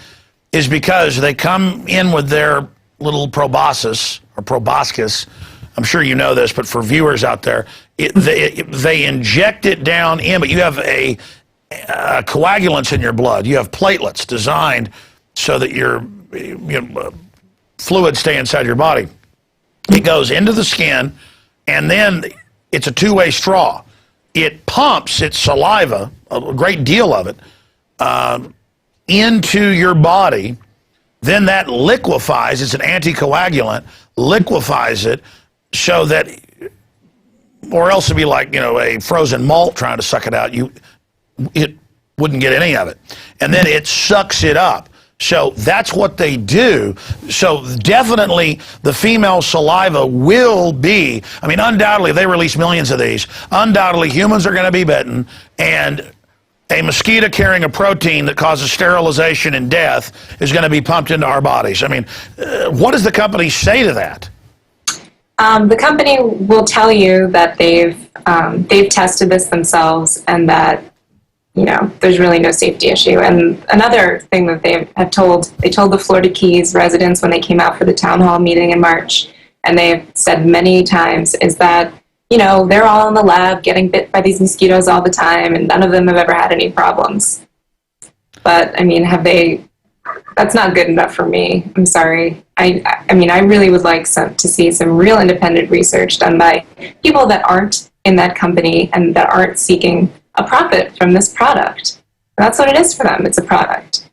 is because they come in with their little proboscis, or proboscis. I'm sure you know this, but for viewers out there, they inject it down in, but you have a coagulants in your blood. You have platelets designed so that your fluids stay inside your body. It goes into the skin, and then it's a two-way straw. It pumps its saliva, a great deal of it, into your body. Then that liquefies. It's an anticoagulant, liquefies it so that, or else it'd be like, a frozen malt trying to suck it out. It wouldn't get any of it. And then it sucks it up. So that's what they do. So definitely the female saliva will be, undoubtedly, if they release millions of these, undoubtedly humans are going to be bitten, and a mosquito carrying a protein that causes sterilization and death is going to be pumped into our bodies. What does the company say to that? The company will tell you that they've tested this themselves and that there's really no safety issue. And another thing that they told the Florida Keys residents when they came out for the town hall meeting in March, and they've said many times, is that, they're all in the lab getting bit by these mosquitoes all the time, and none of them have ever had any problems. But, that's not good enough for me. I'm sorry. I really would like to see some real independent research done by people that aren't in that company and that aren't seeking a profit from this product. That's what it is for them. It's a product.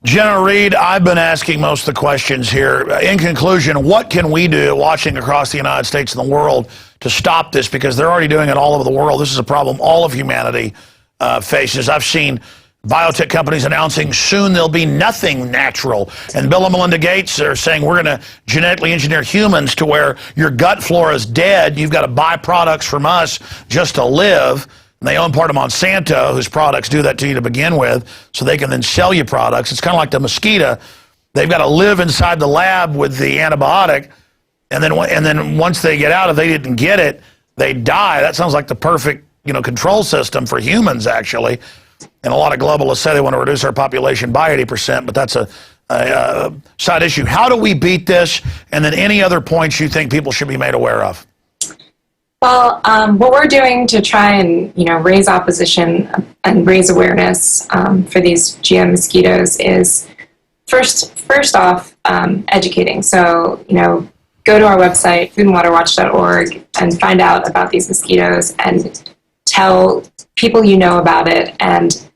Genna Reed, I've been asking most of the questions here. In conclusion, what can we do watching across the United States and the world to stop this? Because they're already doing it all over the world. This is a problem all of humanity faces. I've seen biotech companies announcing soon there'll be nothing natural. And Bill and Melinda Gates are saying we're going to genetically engineer humans to where your gut flora is dead. You've got to buy products from us just to live. And they own part of Monsanto, whose products do that to you to begin with, so they can then sell you products. It's kind of like the mosquito. They've got to live inside the lab with the antibiotic, and then once they get out, if they didn't get it, they die. That sounds like the perfect, control system for humans, actually. And a lot of globalists say they want to reduce our population by 80%, but that's a side issue. How do we beat this? And then any other points you think people should be made aware of? Well, what we're doing to try and raise opposition and raise awareness for these GM mosquitoes is first off educating. So go to our website foodandwaterwatch.org and find out about these mosquitoes and tell people about it. And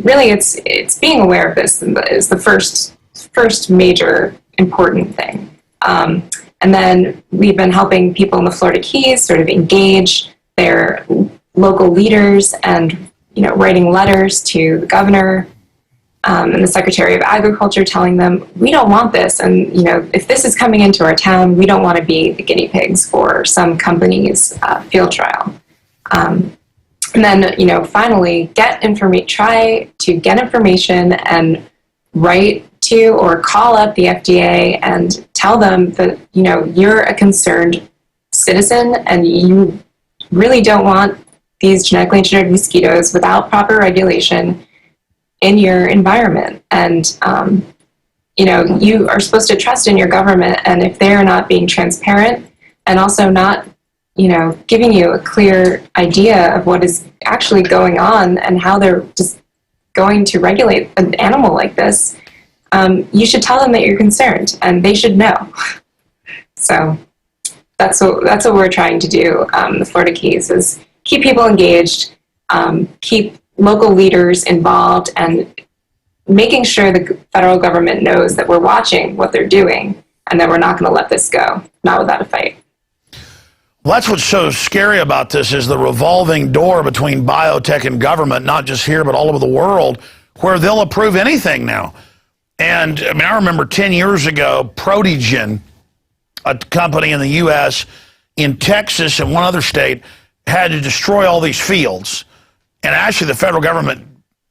really, it's being aware of this is the first major important thing. And then we've been helping people in the Florida Keys sort of engage their local leaders and, writing letters to the governor and the Secretary of Agriculture telling them, we don't want this. And, if this is coming into our town, we don't want to be the guinea pigs for some company's field trial. And then, finally, try to get information and write to or call up the FDA and tell them that, you're a concerned citizen and you really don't want these genetically engineered mosquitoes without proper regulation in your environment. And, you are supposed to trust in your government, and if they're not being transparent and also not, giving you a clear idea of what is actually going on and how they're just going to regulate an animal like this, you should tell them that you're concerned, and they should know. So that's what we're trying to do. The Florida Keys is keep people engaged, keep local leaders involved, and making sure the federal government knows that we're watching what they're doing and that we're not going to let this go, not without a fight. Well, that's what's so scary about this is the revolving door between biotech and government, not just here, but all over the world, where they'll approve anything now. And I remember 10 years ago, Protigen, a company in the U.S., in Texas and one other state, had to destroy all these fields. And actually, the federal government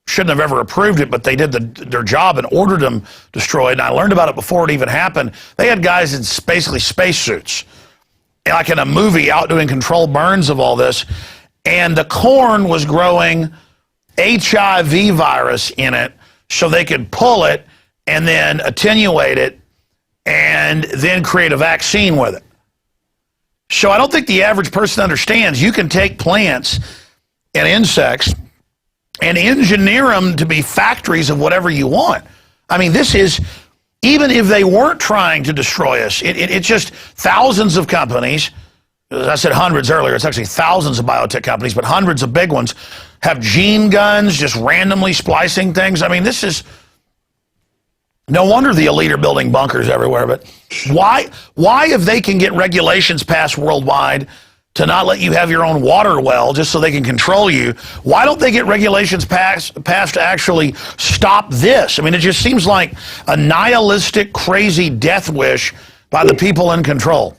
shouldn't have ever approved it, but they did their job and ordered them destroyed. And I learned about it before it even happened. They had guys in basically spacesuits, like in a movie, out doing controlled burns of all this. And the corn was growing HIV virus in it, so they could pull it and then attenuate it and then create a vaccine with it. So I don't think the average person understands you can take plants and insects and engineer them to be factories of whatever you want. I mean, this is, even if they weren't trying to destroy us, it's just thousands of companies. As I said hundreds earlier, it's actually thousands of biotech companies, but hundreds of big ones have gene guns, just randomly splicing things. I mean, this is, no wonder the elite are building bunkers everywhere. But why, if they can get regulations passed worldwide to not let you have your own water well just so they can control you, why don't they get regulations passed to actually stop this? I mean, it just seems like a nihilistic, crazy death wish by the people in control.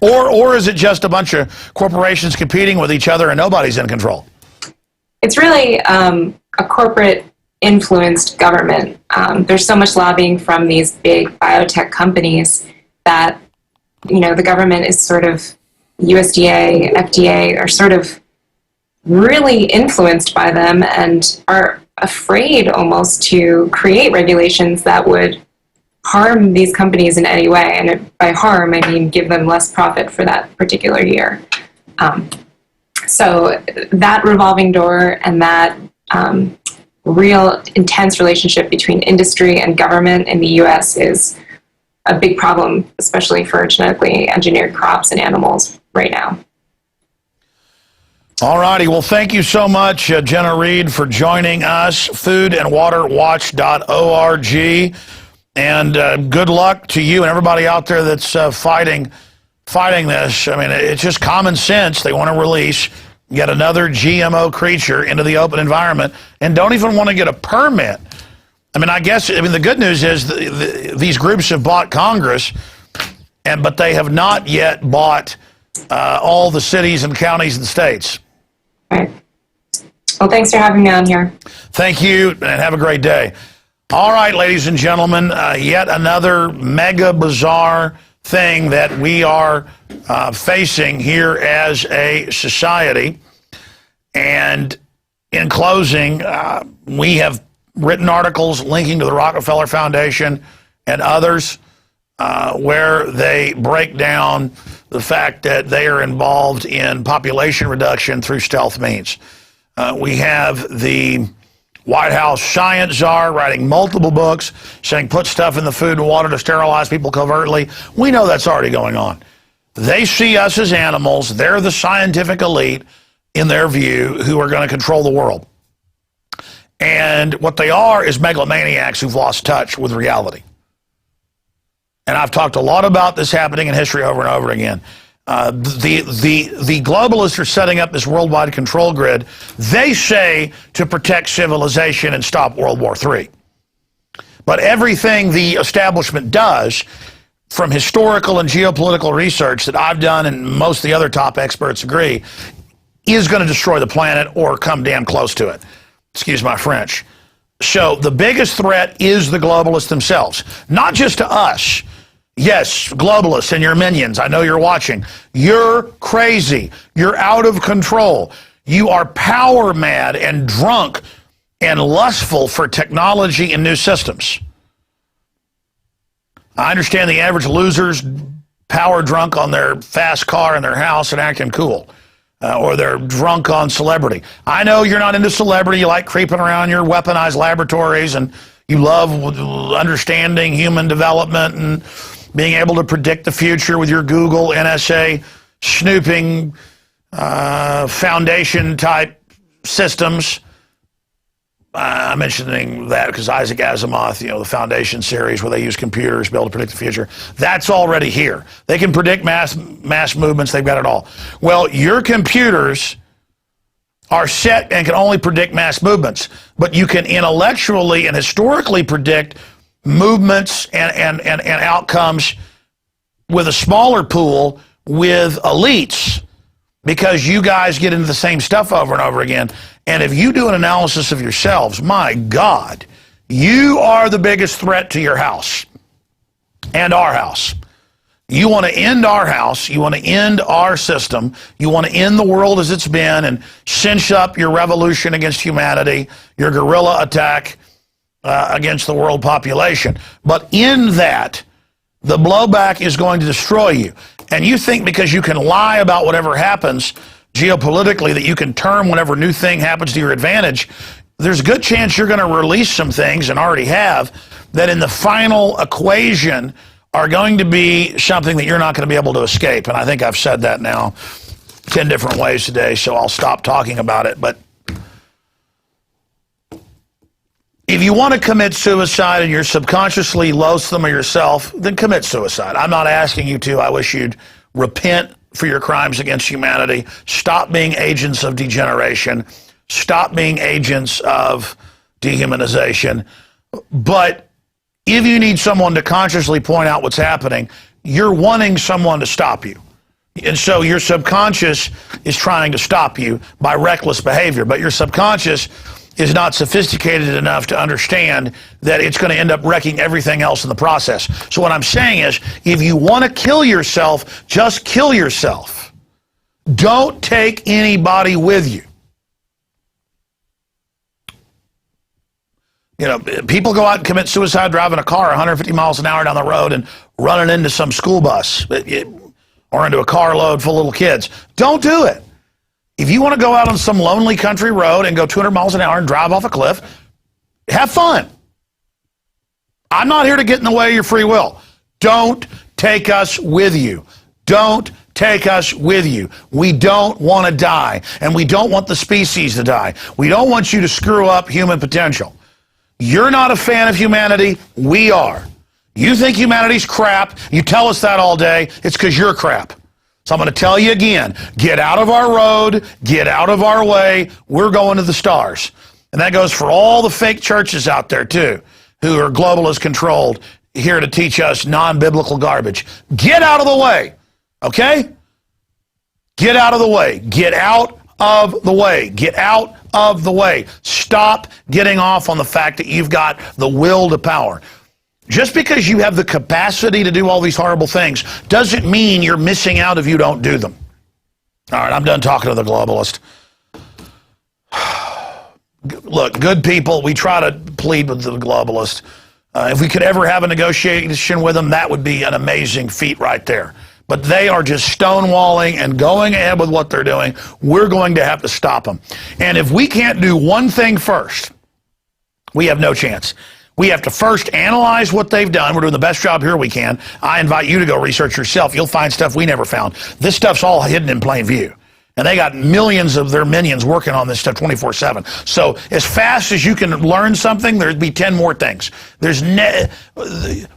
Or is it just a bunch of corporations competing with each other and nobody's in control? It's really a corporate influenced government. There's so much lobbying from these big biotech companies that, the government is sort of, USDA, FDA are sort of really influenced by them and are afraid almost to create regulations that would harm these companies in any way. And by harm, I mean give them less profit for that particular year. So that revolving door and that real intense relationship between industry and government in the U.S. is a big problem, especially for genetically engineered crops and animals right now. All righty. Well, thank you so much, Genna Reed, for joining us. foodandwaterwatch.org. And good luck to you and everybody out there that's fighting this. I mean, it's just common sense. They want to release yet another GMO creature into the open environment and don't even want to get a permit. I mean, the good news is these groups have bought Congress, but they have not yet bought all the cities and counties and states. All right. Well, thanks for having me on here. Thank you, and have a great day. All right, ladies and gentlemen, yet another mega bizarre thing that we are facing here as a society. And in closing, we have written articles linking to the Rockefeller Foundation and others where they break down the fact that they are involved in population reduction through stealth means. We have the White House science czar writing multiple books saying put stuff in the food and water to sterilize people covertly. We know that's already going on. They see us as animals. They're the scientific elite, in their view, who are going to control the world. And what they are is megalomaniacs who've lost touch with reality. And I've talked a lot about this happening in history over and over again. The globalists are setting up this worldwide control grid. They say to protect civilization and stop World War III. But everything the establishment does, from historical and geopolitical research that I've done and most of the other top experts agree, is going to destroy the planet or come damn close to it. Excuse my French. So the biggest threat is the globalists themselves, not just to us. Yes, globalists and your minions, I know you're watching. You're crazy. You're out of control. You are power mad and drunk and lustful for technology and new systems. I understand the average loser's power drunk on their fast car in their house and acting cool. Or they're drunk on celebrity. I know you're not into celebrity. You like creeping around your weaponized laboratories and you love understanding human development and being able to predict the future with your Google, NSA, snooping, foundation-type systems. I'm mentioning that because Isaac Asimov, the Foundation series where they use computers to be able to predict the future, that's already here. They can predict mass movements. They've got it all. Well, your computers are set and can only predict mass movements, but you can intellectually and historically predict movements and outcomes with a smaller pool with elites, because you guys get into the same stuff over and over again. And if you do an analysis of yourselves, my God, you are the biggest threat to your house and our house. You want to end our house. You want to end our system. You want to end the world as it's been and cinch up your revolution against humanity, your guerrilla attack against the world population. But in that, the blowback is going to destroy you. And you think because you can lie about whatever happens geopolitically that you can turn whatever new thing happens to your advantage, there's a good chance you're going to release some things, and already have, that in the final equation are going to be something that you're not going to be able to escape. And I think I've said that now 10 different ways today, so I'll stop talking about it. But if you want to commit suicide and you're subconsciously loathsome of yourself, then commit suicide. I'm not asking you to. I wish you'd repent for your crimes against humanity. Stop being agents of degeneration. Stop being agents of dehumanization. But if you need someone to consciously point out what's happening, you're wanting someone to stop you. And so your subconscious is trying to stop you by reckless behavior, but your subconscious is not sophisticated enough to understand that it's going to end up wrecking everything else in the process. So what I'm saying is, if you want to kill yourself, just kill yourself. Don't take anybody with you. People go out and commit suicide driving a car 150 miles an hour down the road and running into some school bus or into a carload full of little kids. Don't do it. If you want to go out on some lonely country road and go 200 miles an hour and drive off a cliff, have fun. I'm not here to get in the way of your free will. Don't take us with you. Don't take us with you. We don't want to die, and we don't want the species to die. We don't want you to screw up human potential. You're not a fan of humanity. We are. You think humanity's crap. You tell us that all day. It's because you're crap. So I'm going to tell you again, get out of our road, get out of our way. We're going to the stars. And that goes for all the fake churches out there, too, who are globalist controlled, here to teach us non-biblical garbage. Get out of the way, okay? Get out of the way. Get out of the way. Get out of the way. Stop getting off on the fact that you've got the will to power. Just because you have the capacity to do all these horrible things doesn't mean you're missing out if you don't do them. All right, I'm done talking to the globalist. Look, good people, we try to plead with the globalist. If we could ever have a negotiation with them, that would be an amazing feat right there. But they are just stonewalling and going ahead with what they're doing. We're going to have to stop them. And if we can't do one thing first, we have no chance. We have to first analyze what they've done. We're doing the best job here we can. I invite you to go research yourself. You'll find stuff we never found. This stuff's all hidden in plain view. And they got millions of their minions working on this stuff 24/7. So as fast as you can learn something, there'd be 10 more things. We're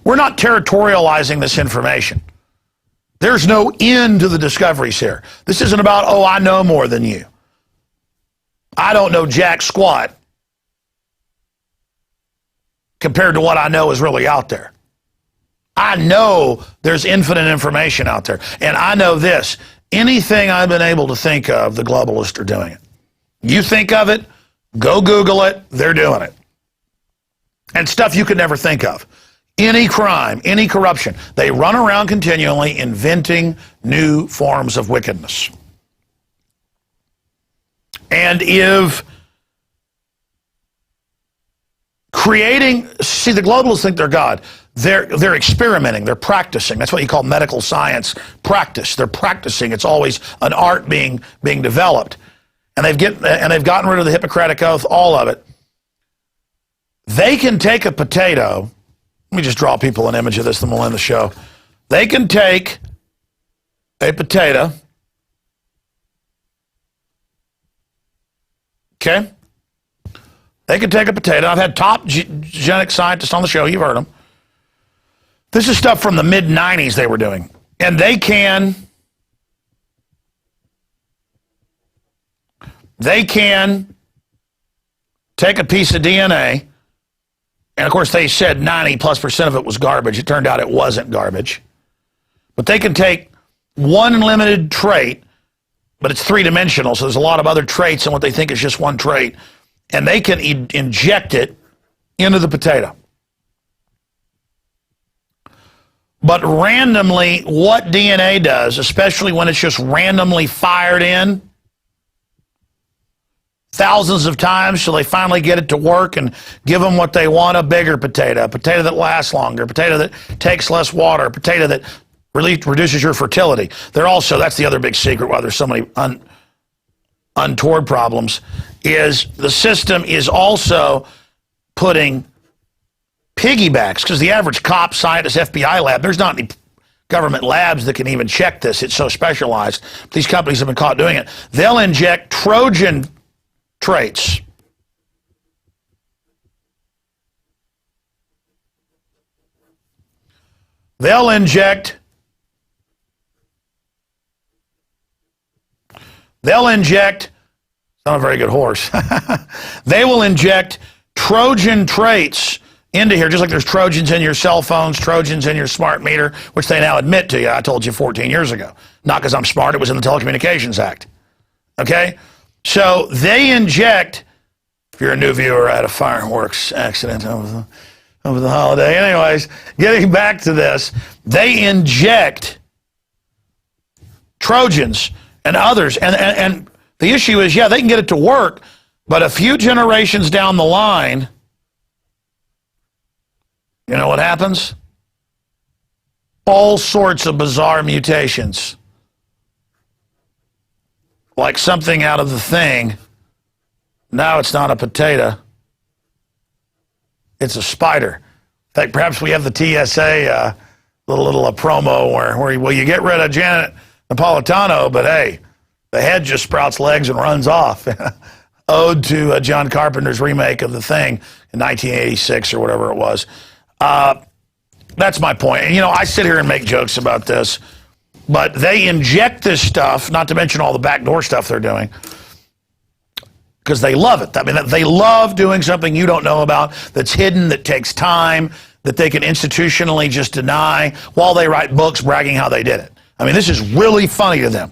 not territorializing this information. There's no end to the discoveries here. This isn't about, oh, I know more than you. I don't know jack squat compared to what I know is really out there. I know there's infinite information out there. And I know this. Anything I've been able to think of, the globalists are doing it. You think of it, go Google it, they're doing it. And stuff you could never think of. Any crime, any corruption, they run around continually inventing new forms of wickedness. And if see, the globalists think they're God. They're experimenting, they're practicing. That's what you call medical science practice. They're practicing. It's always an art being developed. And they've gotten rid of the Hippocratic Oath, all of it. They can take a potato. Let me just draw people an image of this, then we'll end the show. They can take a potato. Okay? They can take a potato. I've had top genetic scientists on the show. You've heard them. This is stuff from the mid-90s they were doing. And they can take a piece of DNA, and of course they said 90+% of it was garbage. It turned out it wasn't garbage. But they can take one limited trait, but it's three-dimensional, so there's a lot of other traits in what they think is just one trait, and they can inject it into the potato. But randomly, what DNA does, especially when it's just randomly fired in thousands of times till they finally get it to work and give them what they want, a bigger potato, a potato that lasts longer, a potato that takes less water, a potato that really reduces your fertility. They're also, that's the other big secret why there's so many untoward problems, is the system is also putting piggybacks, because the average cop, scientist, FBI lab, there's not any government labs that can even check this. It's so specialized. These companies have been caught doing it. They'll inject Trojan traits. They'll inject not a very good horse. They will inject Trojan traits into here, just like there's Trojans in your cell phones, Trojans in your smart meter, which they now admit to you. I told you 14 years ago. Not because I'm smart, it was in the Telecommunications Act. Okay? So they inject, if you're a new viewer, I had a fireworks accident over the holiday. Anyways, getting back to this, they inject Trojans and others. And the issue is, yeah, they can get it to work, but a few generations down the line, you know what happens? All sorts of bizarre mutations. Like something out of the thing. Now it's not a potato. It's a spider. In fact, perhaps we have the TSA little promo where will you get rid of Janet Napolitano, but hey, the head just sprouts legs and runs off. Ode to John Carpenter's remake of The Thing in 1986 or whatever it was. That's my point. And, I sit here and make jokes about this, but they inject this stuff, not to mention all the backdoor stuff they're doing, because they love it. I mean, they love doing something you don't know about, that's hidden, that takes time, that they can institutionally just deny while they write books bragging how they did it. I mean, this is really funny to them.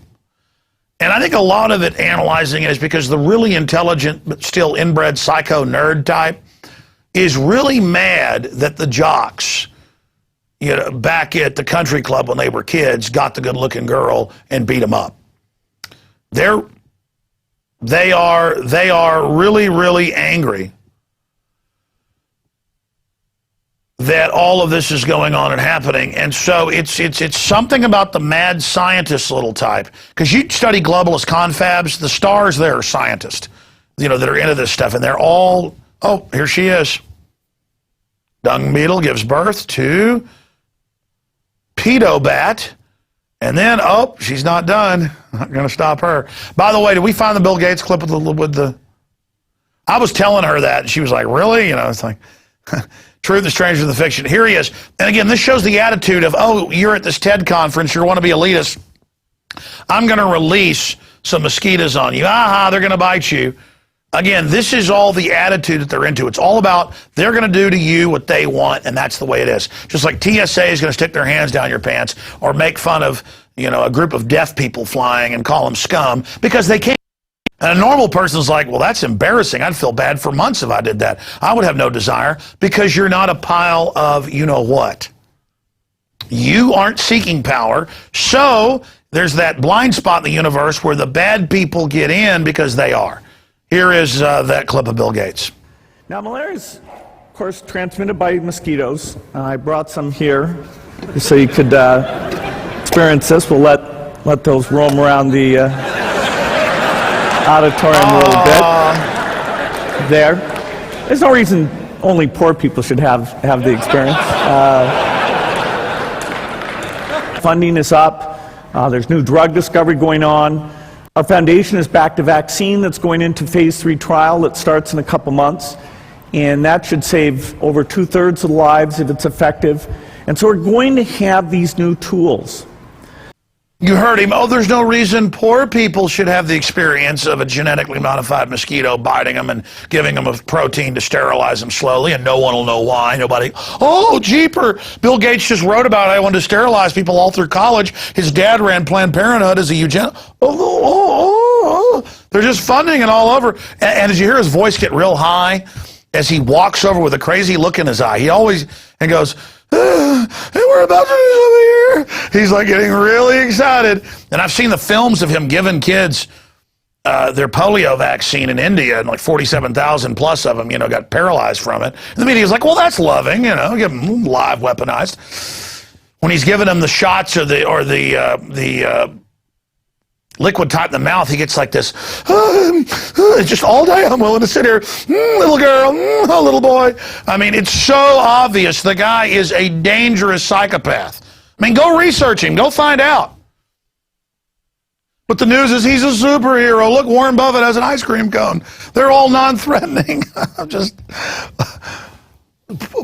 And I think a lot of it, analyzing it, is because the really intelligent but still inbred psycho nerd type is really mad that the jocks, back at the country club when they were kids, got the good-looking girl and beat them up. They are really, really angry that all of this is going on and happening. And so it's something about the mad scientist little type. Because you study globalist confabs, the stars there are scientists, that are into this stuff. And they're all, oh, here she is. Dung beetle gives birth to pedo bat. And then, oh, she's not done. Not going to stop her. By the way, did we find the Bill Gates clip with the... I was telling her that, and she was like, really? It's like... Truth is stranger than fiction. Here he is. And again, this shows the attitude of, oh, you're at this TED conference, you want to be elitist. I'm going to release some mosquitoes on you. Aha, they're going to bite you. Again, this is all the attitude that they're into. It's all about they're going to do to you what they want, and that's the way it is. Just like TSA is going to stick their hands down your pants or make fun of, a group of deaf people flying and call them scum because they can't. And a normal person's like, well, that's embarrassing. I'd feel bad for months if I did that. I would have no desire because you're not a pile of you-know-what. You aren't seeking power. So there's that blind spot in the universe where the bad people get in because they are. Here is that clip of Bill Gates. Now, malaria is, of course, transmitted by mosquitoes. I brought some here so you could experience this. We'll let those roam around the... auditorium a little bit. There's no reason only poor people should have the experience. Funding is up. There's new drug discovery going on. Our foundation has backed a vaccine that's going into phase 3 trial that starts in a couple months, and that should save over 2/3 of the lives if it's effective. And so we're going to have these new tools. You heard him. Oh, there's no reason poor people should have the experience of a genetically modified mosquito biting them and giving them a protein to sterilize them slowly, and no one will know why. Nobody, oh, jeeper. Bill Gates just wrote about it. I wanted to sterilize people all through college. His dad ran Planned Parenthood as a eugenist. They're just funding it all over. And did you hear his voice get real high as he walks over with a crazy look in his eye? He always, and goes, and we're about to do something here. He's like getting really excited. And I've seen the films of him giving kids their polio vaccine in India, and like 47,000 plus of them, got paralyzed from it. And the media's like, well, that's loving, give them live weaponized. When he's giving them the shots or the liquid type in the mouth, he gets like this, it's just all day I'm willing to sit here, little girl, oh, little boy. I mean, it's so obvious the guy is a dangerous psychopath. I mean, go research him, go find out. But the news is he's a superhero. Look, Warren Buffett has an ice cream cone. They're all non-threatening.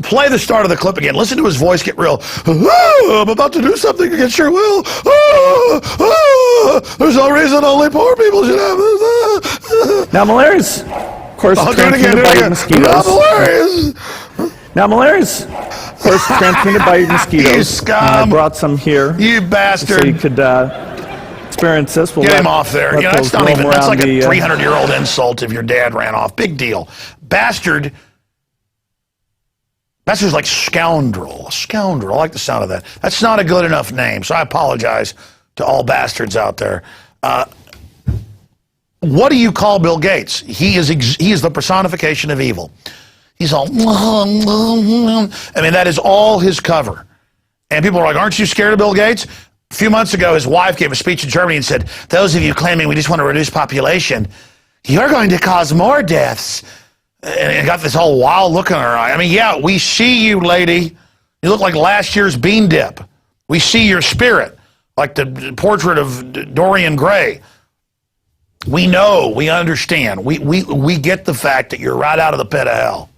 Play the start of the clip again. Listen to his voice get real. Oh, I'm about to do something against your will. There's no reason only poor people should have this. Now, malaria is, of course, transmitted by mosquitoes. Now, malaria is, of course, transmitted by mosquitoes. You scum. I brought some here. You bastard. So you could experience this. Get him off there. That's not even, that's like a 300-year-old insult if your dad ran off. Big deal. Bastard. Bastard's like scoundrel. Scoundrel. I like the sound of that. That's not a good enough name, so I apologize to all bastards out there. What do you call Bill Gates? He is the personification of evil. He's all, I mean, that is all his cover. And people are like, aren't you scared of Bill Gates? A few months ago, his wife gave a speech in Germany and said, those of you claiming we just want to reduce population, you're going to cause more deaths. And got this whole wild look in her eye. I mean, yeah, we see you, lady. You look like last year's bean dip. We see your spirit. like the portrait of Dorian Gray. We know, we understand, we get the fact that you're right out of the pit of hell.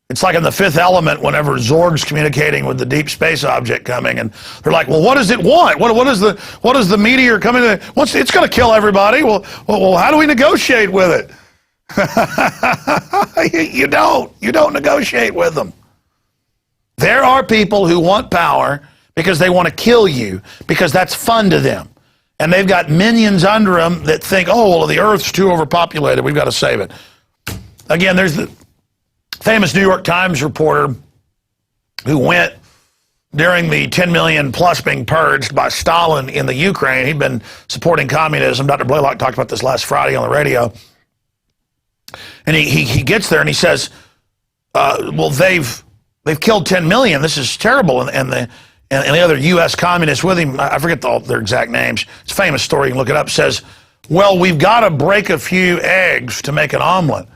It's like in The Fifth Element whenever Zorg's communicating with the deep space object coming, and they're like, well, what does it want? What does the meteor coming to? It's going to kill everybody. Well, how do we negotiate with it? You don't negotiate with them. There are people who want power because they want to kill you because that's fun to them. And they've got minions under them that think, oh, well, the Earth's too overpopulated. We've got to save it. Again, there's the famous New York Times reporter who went during the 10 million plus being purged by Stalin in the Ukraine. He'd been supporting communism. Dr. Blaylock talked about this last Friday on the radio. And he gets there and he says, well, they've killed 10 million. This is terrible. And the other U.S. communists with him, I forget their exact names. It's a famous story. You can look it up. Says, well, we've got to break a few eggs to make an omelet.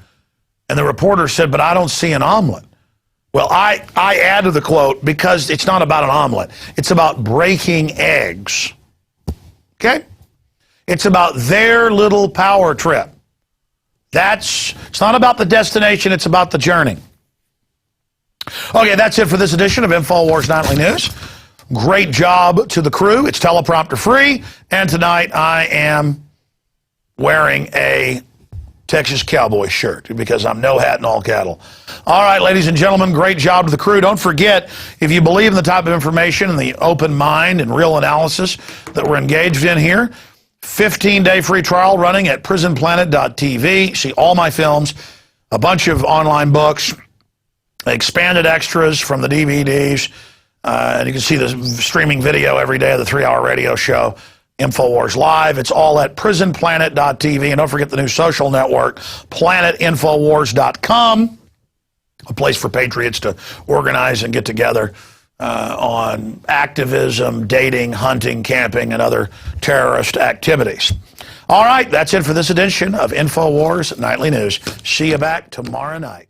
And the reporter said, but I don't see an omelet. Well, I add to the quote because it's not about an omelet. It's about breaking eggs. Okay? It's about their little power trip. It's not about the destination, it's about the journey. Okay, that's it for this edition of Infowars Nightly News. Great job to the crew. It's teleprompter free. And tonight I am wearing a Texas Cowboy shirt because I'm no hat and all cattle. All right, ladies and gentlemen, great job to the crew. Don't forget, if you believe in the type of information and the open mind and real analysis that we're engaged in here, 15-day free trial running at prisonplanet.tv. See all my films, a bunch of online books, expanded extras from the DVDs, and you can see the streaming video every day of the 3-hour radio show, Infowars Live. It's all at prisonplanet.tv. And don't forget the new social network, planetinfowars.com, a place for patriots to organize and get together on activism, dating, hunting, camping, and other terrorist activities. All right, that's it for this edition of Infowars Nightly News. See you back tomorrow night.